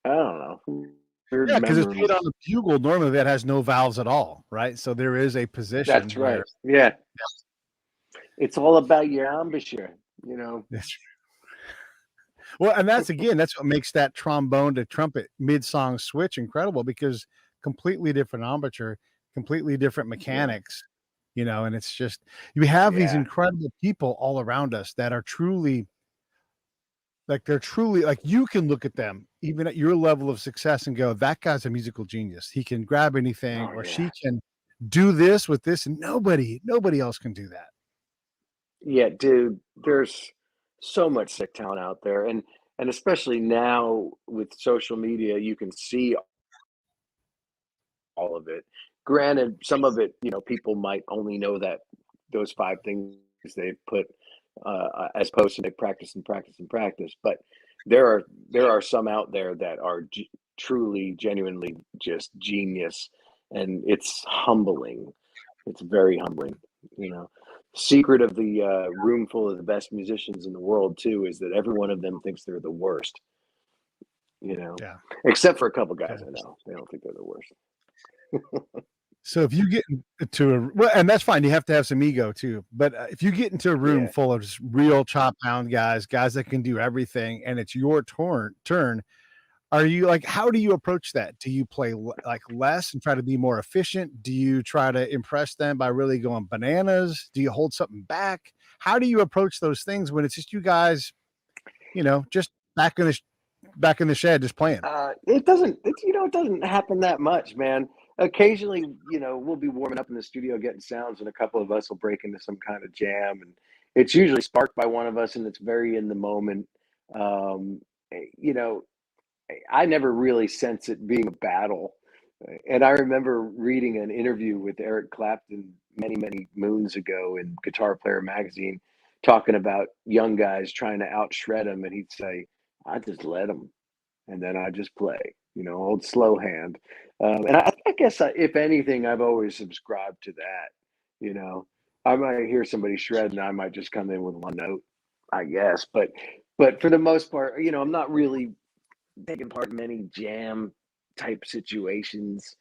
I don't know. Weird Yeah, because it's memories. played on a bugle normally that has no valves at all, right? So there is a position. That's right. Yeah. It's all about your embouchure, you know. Well, and that's what makes that trombone to trumpet mid-song switch incredible, because completely different embouchure, completely different mechanics, you know, and it's just, you have these incredible people all around us that are truly like, you can look at them even at your level of success and go, that guy's a musical genius. He can grab anything, or she can do this with this, and nobody else can do that. Yeah, dude, there's so much sick talent out there, and especially now with social media, you can see all of it. Granted, some of it, you know, people might only know that those 5 things they've put as posts, and they practice and practice and practice. But there are some out there that are truly, genuinely just genius, and it's humbling. It's very humbling, you know. Secret of the room full of the best musicians in the world too is that every one of them thinks they're the worst, you know. Yeah. Except for a couple guys I know, they don't think they're the worst. So if you get into and that's fine, you have to have some ego too. But if you get into a room full of just real chop pound guys that can do everything, and it's your turn, are you like, how do you approach that? Do you play like less and try to be more efficient? Do you try to impress them by really going bananas? Do you hold something back? How do you approach those things when it's just you guys, you know, just back in the shed, just playing? It doesn't happen that much, man. Occasionally, you know, we'll be warming up in the studio getting sounds, and a couple of us will break into some kind of jam, and it's usually sparked by one of us, and it's very in the moment. You know, I never really sense it being a battle. And I remember reading an interview with Eric Clapton many, many moons ago in Guitar Player magazine, talking about young guys trying to out shred him, and he'd say, "I just let them, and then I just play, you know, old slow hand." And I guess, if anything, I've always subscribed to that. You know, I might hear somebody shred, and I might just come in with one note, I guess. But for the most part, you know, I'm not really taking part in many jam type situations.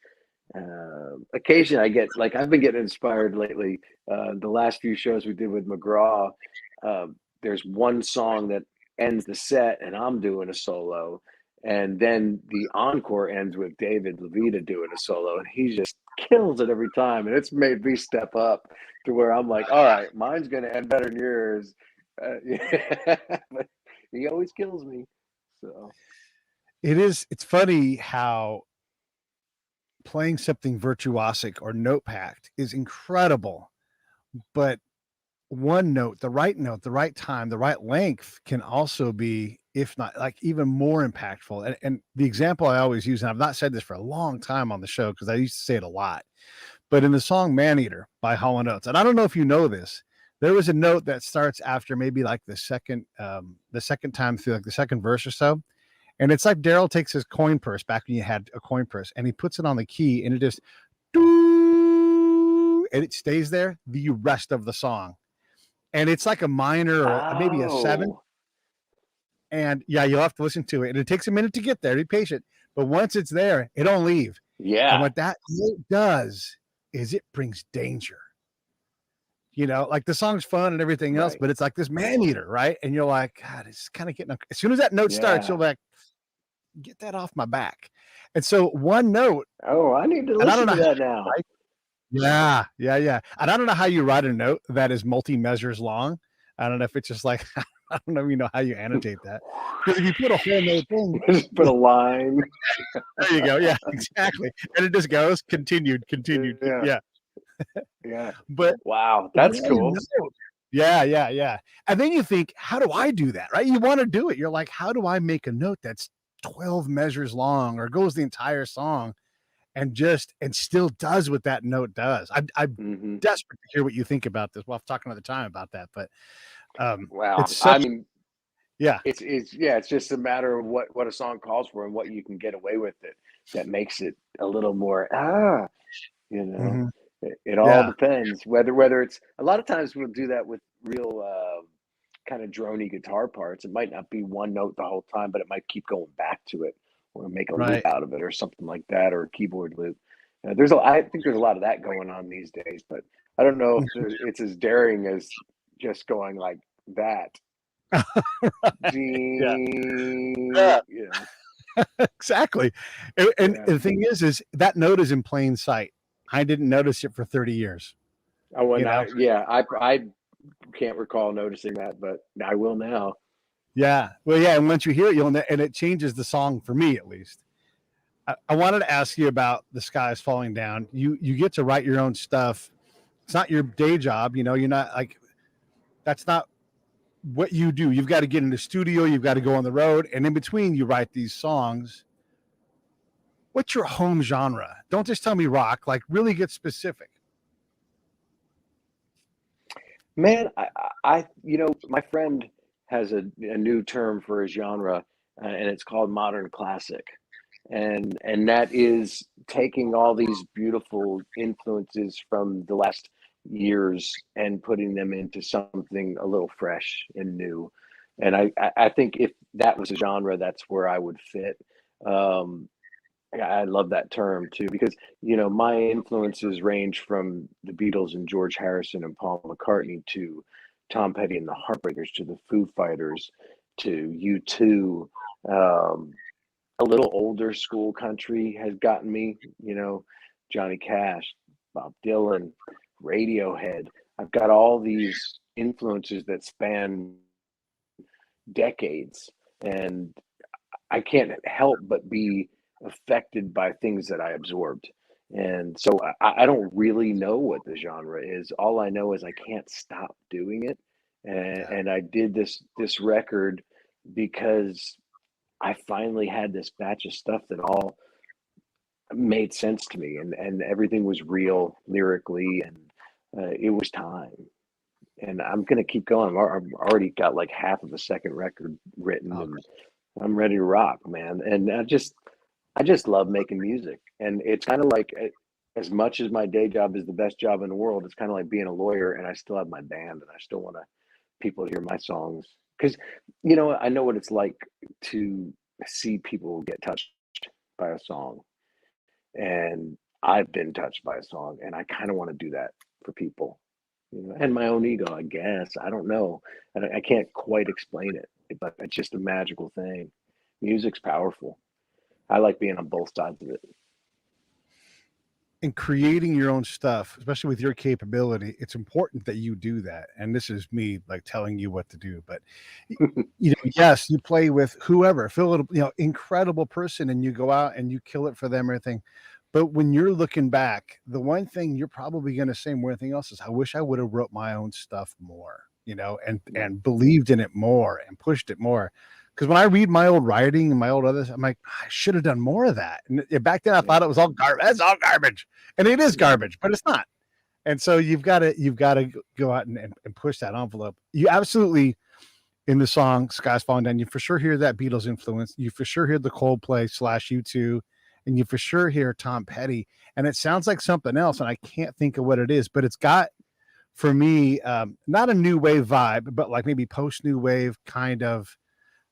Occasionally I get, like, I've been getting inspired lately. The last few shows we did with McGraw, there's one song that ends the set and I'm doing a solo, and then the encore ends with David Levita doing a solo, and he just kills it every time, and it's made me step up to where I'm like, all right, mine's gonna end better than yours. But he always kills me, so. It's funny how playing something virtuosic or note packed is incredible, but one note, the right time, the right length can also be, if not like even more impactful. And the example I always use, and I've not said this for a long time on the show because I used to say it a lot, but in the song "Maneater" by Hall & Oates, and I don't know if you know this, there was a note that starts after maybe like the second time through, like the second verse or so. And it's like Daryl takes his coin purse back when you had a coin purse, and he puts it on the key, and it just, and it stays there the rest of the song. And it's like a minor or maybe a 7. And yeah, you'll have to listen to it. And it takes a minute to get there. Be patient. But once it's there, it don't leave. Yeah. And what that does is it brings danger. You know, like the song's fun and everything else, but it's like this man-eater, right? And you're like, God, it's kind of getting, as soon as that note starts, you're like, get that off my back. And so one note. Oh, I need to listen to that now. Yeah. And I don't know how you write a note that is multi-measures long. I don't know if it's just like, I don't know, how you annotate that. Because if you put a whole note thing, just put a line. There you go. Yeah, exactly. And it just goes continued. Yeah. Yeah. But wow, that's cool. Yeah. And then you think, how do I do that? Right? You want to do it. You're like, how do I make a note that's 12 measures long or goes the entire song and still does what that note does? I'm desperate to hear what you think about this. We'll have to talk another time about that. But wow, it's just a matter of what a song calls for and what you can get away with it. that makes it a little more, you know, Mhm. it all Yeah. depends whether it's, a lot of times we'll do that with real kind of drony guitar parts. It might not be one note the whole time, but it might keep going back to it, or make a loop Right. out of it or something like that, or a keyboard loop. I think there's a lot of that going on these days, but I don't know if it's as daring as just going like that. Yeah. Yeah. You know, Exactly. And yeah. the thing is that note is in plain sight. I didn't notice it for 30 years, Oh, you and know? I can't recall noticing that, but I will now. Yeah. Well, yeah. And once you hear it, and it changes the song for me, at least. I wanted to ask you about The Sky is Falling Down. You get to write your own stuff. It's not your day job. You're not like, that's not what you do. You've got to get in the studio. You've got to go on the road. And in between, you write these songs. What's your home genre? Don't just tell me rock, like really get specific. Man, my friend has a new term for a genre, and it's called modern classic, and that is taking all these beautiful influences from the last years and putting them into something a little fresh and new. And I think if that was a genre, that's where I would fit. Um, I love that term too, because my influences range from the Beatles and George Harrison and Paul McCartney to Tom Petty and the Heartbreakers to the Foo Fighters to U2. A little older school country has gotten me, Johnny Cash, Bob Dylan, Radiohead. I've got all these influences that span decades, and I can't help but be affected by things that I absorbed. And so I don't really know what the genre is. All I know is I can't stop doing it. And I did this record because I finally had this batch of stuff that all made sense to me, and everything was real lyrically, and it was time. And I'm gonna keep going. I've already got like half of the second record written, Oh, and I'm ready to rock, man. And I just love making music, and it's kind of like, as much as my day job is the best job in the world, it's kind of like being a lawyer, and I still have my band, and I still want people to hear my songs, because I know what it's like to see people get touched by a song, and I've been touched by a song, and I kind of want to do that for people, and my own ego, I guess. I don't know. I can't quite explain it, but it's just a magical thing. Music's powerful. I like being on both sides of it. and creating your own stuff, especially with your capability, it's important that you do that. And this is me like telling you what to do. But yes, you play with whoever, feel it, incredible person, and you go out and you kill it for them, everything. But when you're looking back, the one thing you're probably going to say more than anything else is, I wish I would have wrote my own stuff more, and believed in it more and pushed it more. Because when I read my old writing and my old others, I'm like, I should have done more of that. And back then I thought it was all garbage. It's all garbage. And it is garbage, but it's not. And so you've got to go out and push that envelope. You absolutely, in the song Sky's Falling Down, you for sure hear that Beatles influence. You for sure hear the Coldplay / U2, and you for sure hear Tom Petty. And it sounds like something else, and I can't think of what it is, but it's got, for me, not a new wave vibe, but like maybe post new wave kind of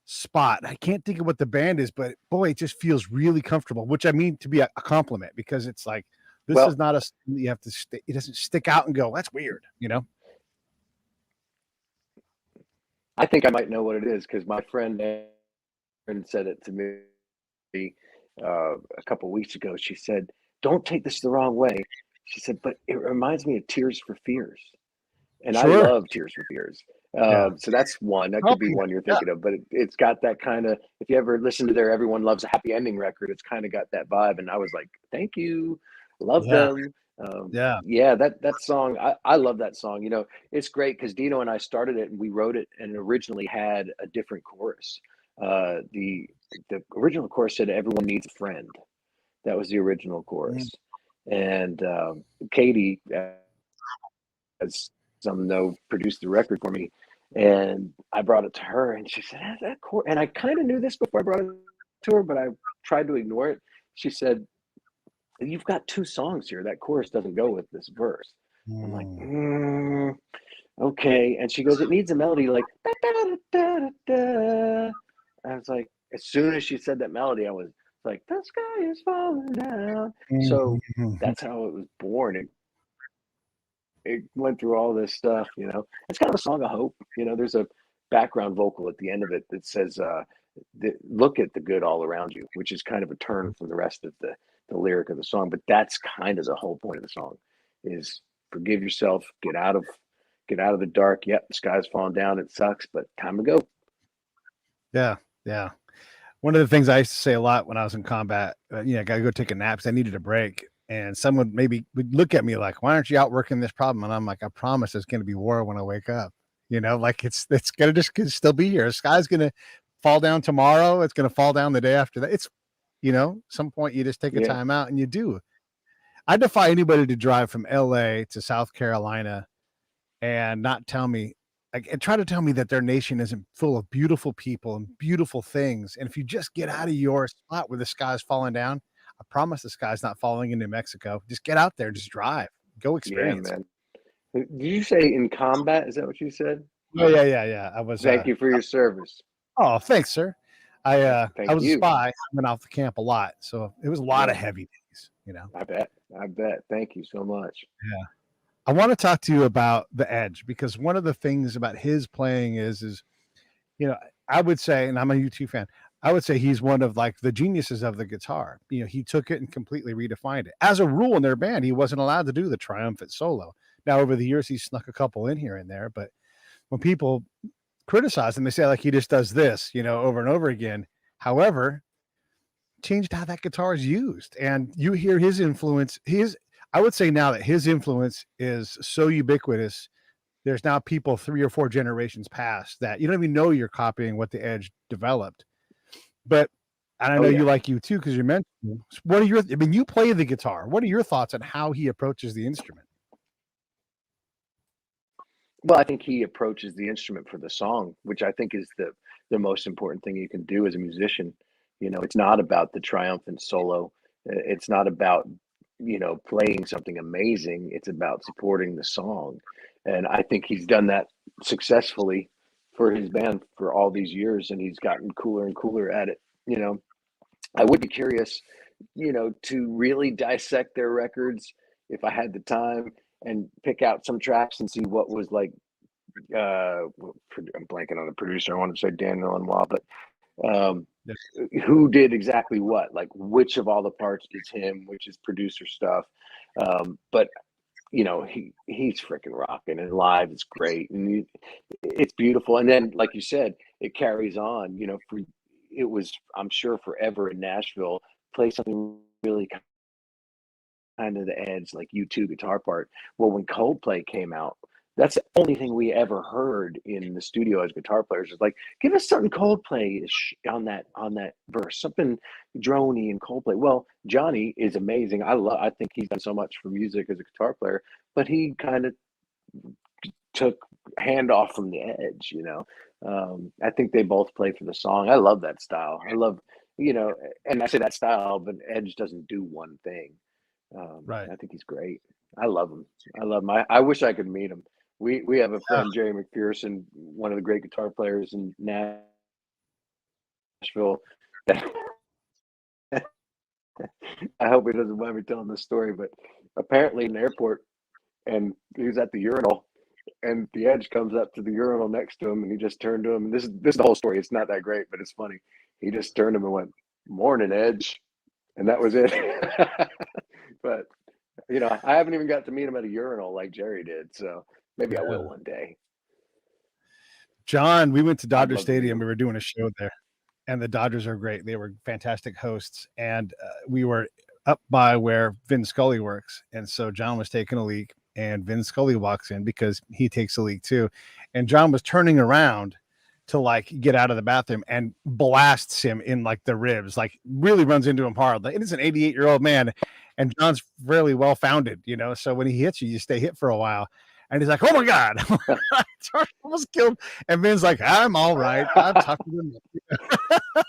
spot. I can't think of what the band is, but boy, it just feels really comfortable, which I mean to be a compliment, because it's like, this is Well, not you have to it doesn't stick out and go, that's weird, I think I might know what it is, because my friend Aaron said it to me a couple weeks ago. She said, "Don't take this the wrong way." She said, "But it reminds me of Tears for Fears." And I Sure. love Tears for Fears. Yeah. So that's one. That could be Helping. one you're Yeah. thinking of, but it's got that kind of, if you ever listen to their Everyone Loves a Happy Ending record, it's kind of got that vibe. And I was like, thank you. Love Yeah. them. Yeah. Yeah, that song, I love that song. It's great because Dino and I started it, and we wrote it, and originally had a different chorus. The original chorus said, "Everyone needs a friend." That was the original Mhm. chorus. And Katie, as some know, produced the record for me, and I brought it to her, and she said, "That chord." And I kind of knew this before I brought it to her, but I tried to ignore it. She said, "You've got 2 songs here. That chorus doesn't go with this verse." I'm like, okay. And she goes, "It needs a melody like da, da, da, da, da." I was like, as soon as she said that melody, I was like, "The sky is falling down." So that's how it was born. It went through all this stuff, you know. It's kind of a song of hope. You know, there's a background vocal at the end of it that says, look at the good all around you, which is kind of a turn from the rest of the lyric of the song. But that's kind of the whole point of the song is forgive yourself, get out of the dark. Yep, the sky's falling down. It sucks, but time to go. Yeah. Yeah. One of the things I used to say a lot when I was in combat, I got to go take a nap because I needed a break. And someone maybe would look at me like, "Why aren't you out working this problem?" And I'm like, "I promise there's going to be war when I wake up." Like it's going to just still be here. The sky's going to fall down tomorrow. It's going to fall down the day after that. It's, some point you just take a time out and you do. I defy anybody to drive from LA to South Carolina and not tell me, and try to tell me that their nation isn't full of beautiful people and beautiful things. And if you just get out of your spot where the sky's falling down, I promise the sky's not falling into Mexico. Just get out there, just drive, go experience. Yeah, man. Did you say in combat? Is that what you said? Oh yeah. I was. Thank you for your service. Oh, thanks, sir. I was a spy. I went off the camp a lot, so it was a lot of heavy days. I bet. Thank you so much. Yeah. I want to talk to you about the Edge, because one of the things about his playing is, I would say, and I'm a U2 fan, I would say he's one of like the geniuses of the guitar. He took it and completely redefined it. As a rule in their band, he wasn't allowed to do the triumphant solo. Now, over the years, he's snuck a couple in here and there, but when people criticize him, they say like he just does this, over and over again. However, changed how that guitar is used. And you hear his influence. I would say now that his influence is so ubiquitous, there's now people 3 or 4 generations past that you don't even know you're copying what the Edge developed. But, and I know you like U2 because you mentioned, you play the guitar. What are your thoughts on how he approaches the instrument? Well, I think he approaches the instrument for the song, which I think is the most important thing you can do as a musician. It's not about the triumphant solo. It's not about, playing something amazing. It's about supporting the song. And I think he's done that successfully for his band for all these years, and he's gotten cooler and cooler at it. I would be curious, to really dissect their records if I had the time and pick out some tracks and see what was like. I'm blanking on the producer. I want to say Daniel Lanois, but who did exactly what? Like which of all the parts is him, which is producer stuff. But he's freaking rocking, and live is great, and it's beautiful. And then, like you said, it carries on. It was, I'm sure, forever in Nashville. Play something really kind of the Edge, like U2 guitar part. Well, when Coldplay came out, that's the only thing we ever heard in the studio as guitar players. Is like, give us something Coldplay-ish on that verse, something droney and Coldplay. Well, Johnny is amazing. I think he's done so much for music as a guitar player, but he kind of took handoff from the Edge. I think they both play for the song. I love that style. I love, and I say that style, but Edge doesn't do one thing. Right. I think he's great. I love him. I wish I could meet him. We have a friend, Jerry McPherson, one of the great guitar players in Nashville. I hope he doesn't mind me telling this story, but apparently in the airport, and he was at the urinal, and the Edge comes up to the urinal next to him, and he just turned to him. And this is the whole story. It's not that great, but it's funny. He just turned to him and went, "Morning, Edge," and that was it. But I haven't even got to meet him at a urinal like Jerry did, so maybe I will one day. John, we went to Dodger Stadium. We were doing a show there, and the Dodgers are great. They were fantastic hosts, and we were up by where Vin Scully works, and so John was taking a leak, and Vin Scully walks in because he takes a leak too, and John was turning around to like get out of the bathroom and blasts him in like the ribs, like really runs into him hard. Like, it is an 88-year-old man, and John's fairly well founded, so when he hits you, you stay hit for a while. And he's like, "Oh my God, almost killed." And Vin's like, "I'm all right. I'm tougher than that."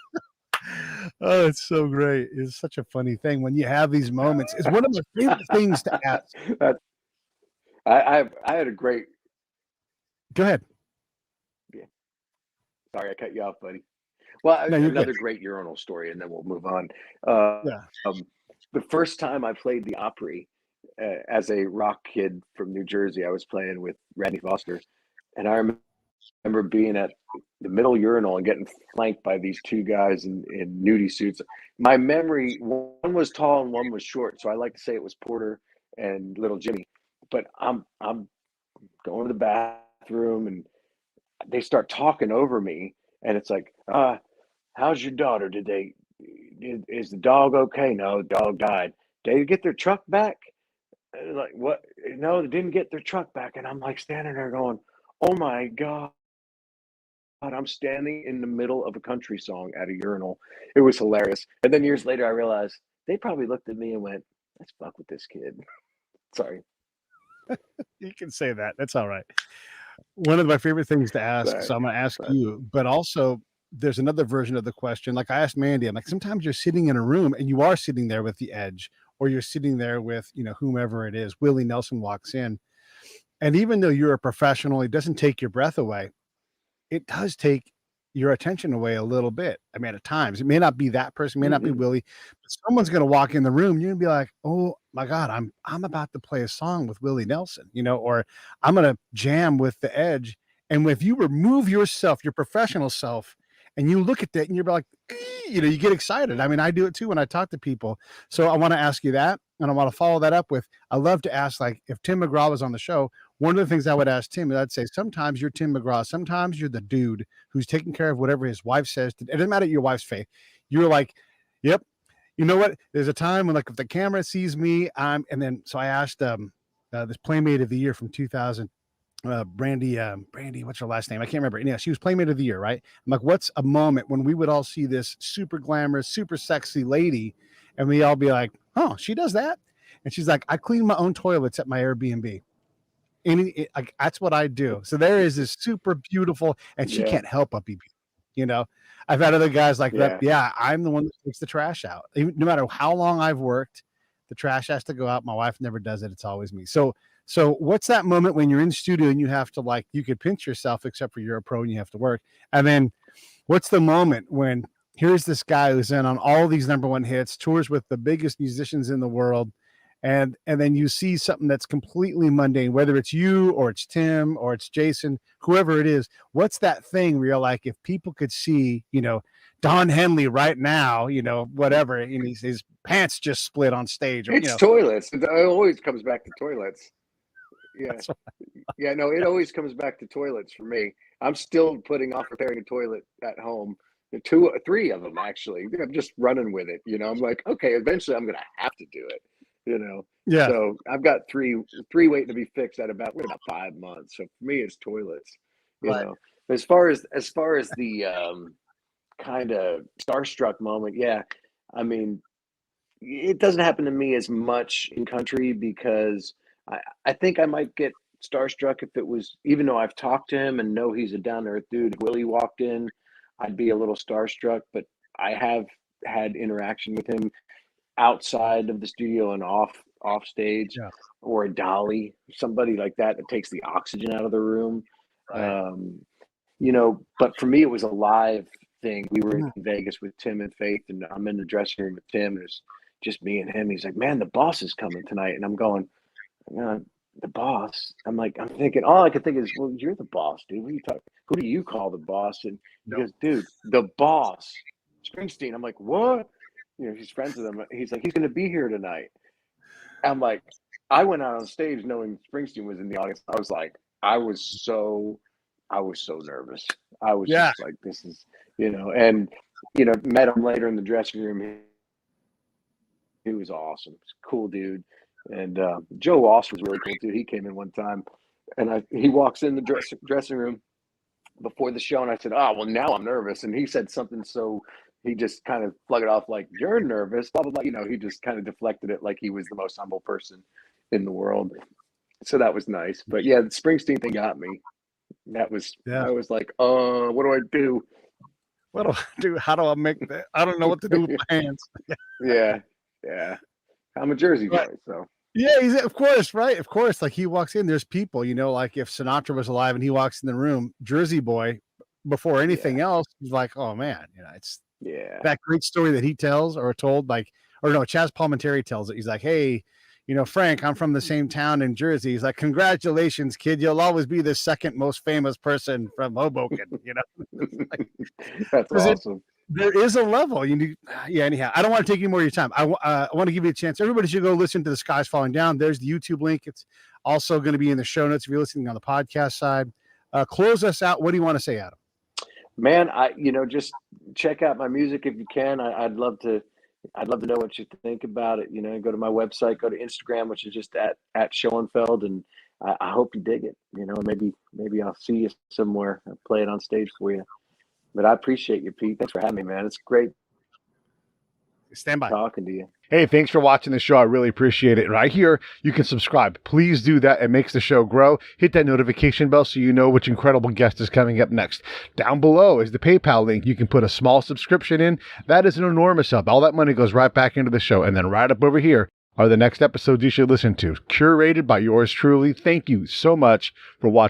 Oh, it's so great. It's such a funny thing when you have these moments. It's one of my favorite things to ask. That, I had a great. Go ahead. Yeah, sorry, I cut you off, buddy. Well, No, you're good. another great urinal story, and then we'll move on. Uh, Yeah. the first time I played the Opry as a rock kid from New Jersey, I was playing with Randy Foster, and I remember being at the middle urinal and getting flanked by these two guys in nudie suits. My memory, one was tall and one was short, so I like to say it was Porter and Little Jimmy. But I'm going to the bathroom, and they start talking over me, and it's like, how's your daughter? Is the dog okay? No, the dog died. Did they get their truck back? Like, what? No, they didn't get their truck back. And I'm like standing there going, oh my God. I'm standing in the middle of a country song at a urinal. It was hilarious. And then years later, I realized they probably looked at me and went, let's fuck with this kid. Sorry. You can say that. That's all right. One of my favorite things to ask, Sorry. so I'm going to ask Sorry. you, but also there's another version of the question. Like I asked Mandy, I'm like, sometimes you're sitting in a room and you are sitting there with the Edge, or you're sitting there with, whomever it is. Willie Nelson walks in. And even though you're a professional, it doesn't take your breath away. It does take your attention away a little bit. I mean, at times it may not be that person, may not be Willie, but someone's going to walk in the room. You're gonna be like, oh my God, I'm about to play a song with Willie Nelson, or I'm going to jam with the Edge. And if you remove yourself, your professional self, and you look at that and you're like, you get excited. I mean, I do it too when I talk to people. So I want to ask you that. And I want to follow that up with, I love to ask, like, if Tim McGraw was on the show, one of the things I would ask Tim is I'd say, sometimes you're Tim McGraw. Sometimes you're the dude who's taking care of whatever his wife says. It doesn't matter your wife's faith. You're like, yep. You know what? There's a time when, like, if the camera sees me, and then, so I asked this Playmate of the Year from 2000, Brandy, what's her last name? I can't remember. Yeah, she was Playmate of the Year, right? I'm like, what's a moment when we would all see this super glamorous, super sexy lady, and we all be like, oh, she does that? And she's like, I clean my own toilets at my Airbnb. That's what I do. So there is this super beautiful, and she can't help but be beautiful. I've had other guys like that. Yeah, I'm the one that takes the trash out. Even, no matter how long I've worked, the trash has to go out. My wife never does it. It's always me. So what's that moment when you're in the studio and you have to, like, you could pinch yourself, except for you're a pro and you have to work. And then what's the moment when here's this guy who's in on all these #1 hits, tours with the biggest musicians in the world, and then you see something that's completely mundane, whether it's you or it's Tim or it's Jason, whoever it is. What's that thing where you're like, if people could see, Don Henley right now, whatever, and his pants just split on stage. Or, It's toilets. It always comes back to toilets. Yeah. Yeah, no, it always comes back to toilets for me. I'm still putting off repairing a toilet at home. 3 of them, actually. I'm just running with it. I'm like, okay, eventually I'm going to have to do it. Yeah. So I've got three waiting to be fixed at about 5 months. So for me, it's toilets. Right. As far as the kind of starstruck moment, yeah. I mean, it doesn't happen to me as much in country because I think I might get starstruck if it was, even though I've talked to him and know he's a down to earth dude. If Willie walked in, I'd be a little starstruck, but I have had interaction with him outside of the studio and off stage, or a Dolly, somebody like that takes the oxygen out of the room. Right. But for me, it was a live thing. We were in Vegas with Tim and Faith, and I'm in the dressing room with Tim, and it's just me and him. He's like, man, the boss is coming tonight. And I'm going, the boss. I'm thinking, all I could think is, well, you're the boss, dude. What are you talking? Who do you call the boss? And he goes, dude, the boss, Springsteen. I'm like, what? He's friends with him. He's like, he's going to be here tonight. I'm like, I went out on stage knowing Springsteen was in the audience. I was like, I was so nervous. I was just like, this is, and, met him later in the dressing room. He was awesome. He's a cool dude. And Joe Walsh was really cool too. He came in one time, and he walks in the dressing room before the show, and I said, "Oh, well, now I'm nervous." And he said something, so he just kind of plugged it off like, "You're nervous," blah blah blah. He just kind of deflected it like he was the most humble person in the world. So that was nice. But yeah, the Springsteen thing got me. I was like, what do I do? What do I do? How do I make that? I don't know what to do with my hands. Yeah, yeah. I'm a Jersey boy, so Yeah, he's of course, right? Of course, like he walks in, there's people, like if Sinatra was alive and he walks in the room, Jersey boy, before anything else, he's like, oh man, it's that great story that he tells or told, like, or no, Chaz Palminteri tells it. He's like, hey, Frank, I'm from the same town in Jersey. He's like, congratulations, kid. You'll always be the second most famous person from Hoboken, Like, that's awesome. There is a level you need. Yeah. Anyhow, I don't want to take any more of your time. I want to give you a chance. Everybody should go listen to The Sky's Falling Down. There's the YouTube link. It's also going to be in the show notes if you're listening on the podcast side. Close us out. What do you want to say, Adam? Man, just check out my music if you can. I'd love to know what you think about it. Go to my website, go to Instagram, which is just at Shoenfeld, and I hope you dig it. Maybe I'll see you somewhere. I'll play it on stage for you. But I appreciate you, Pete. Thanks for having me, man. It's great Stand by. talking to you. Hey, thanks for watching the show. I really appreciate it. Right here, you can subscribe. Please do that. It makes the show grow. Hit that notification bell so you know which incredible guest is coming up next. Down below is the PayPal link. You can put a small subscription in. That is an enormous help. All that money goes right back into the show. And then right up over here are the next episodes you should listen to, curated by yours truly. Thank you so much for watching.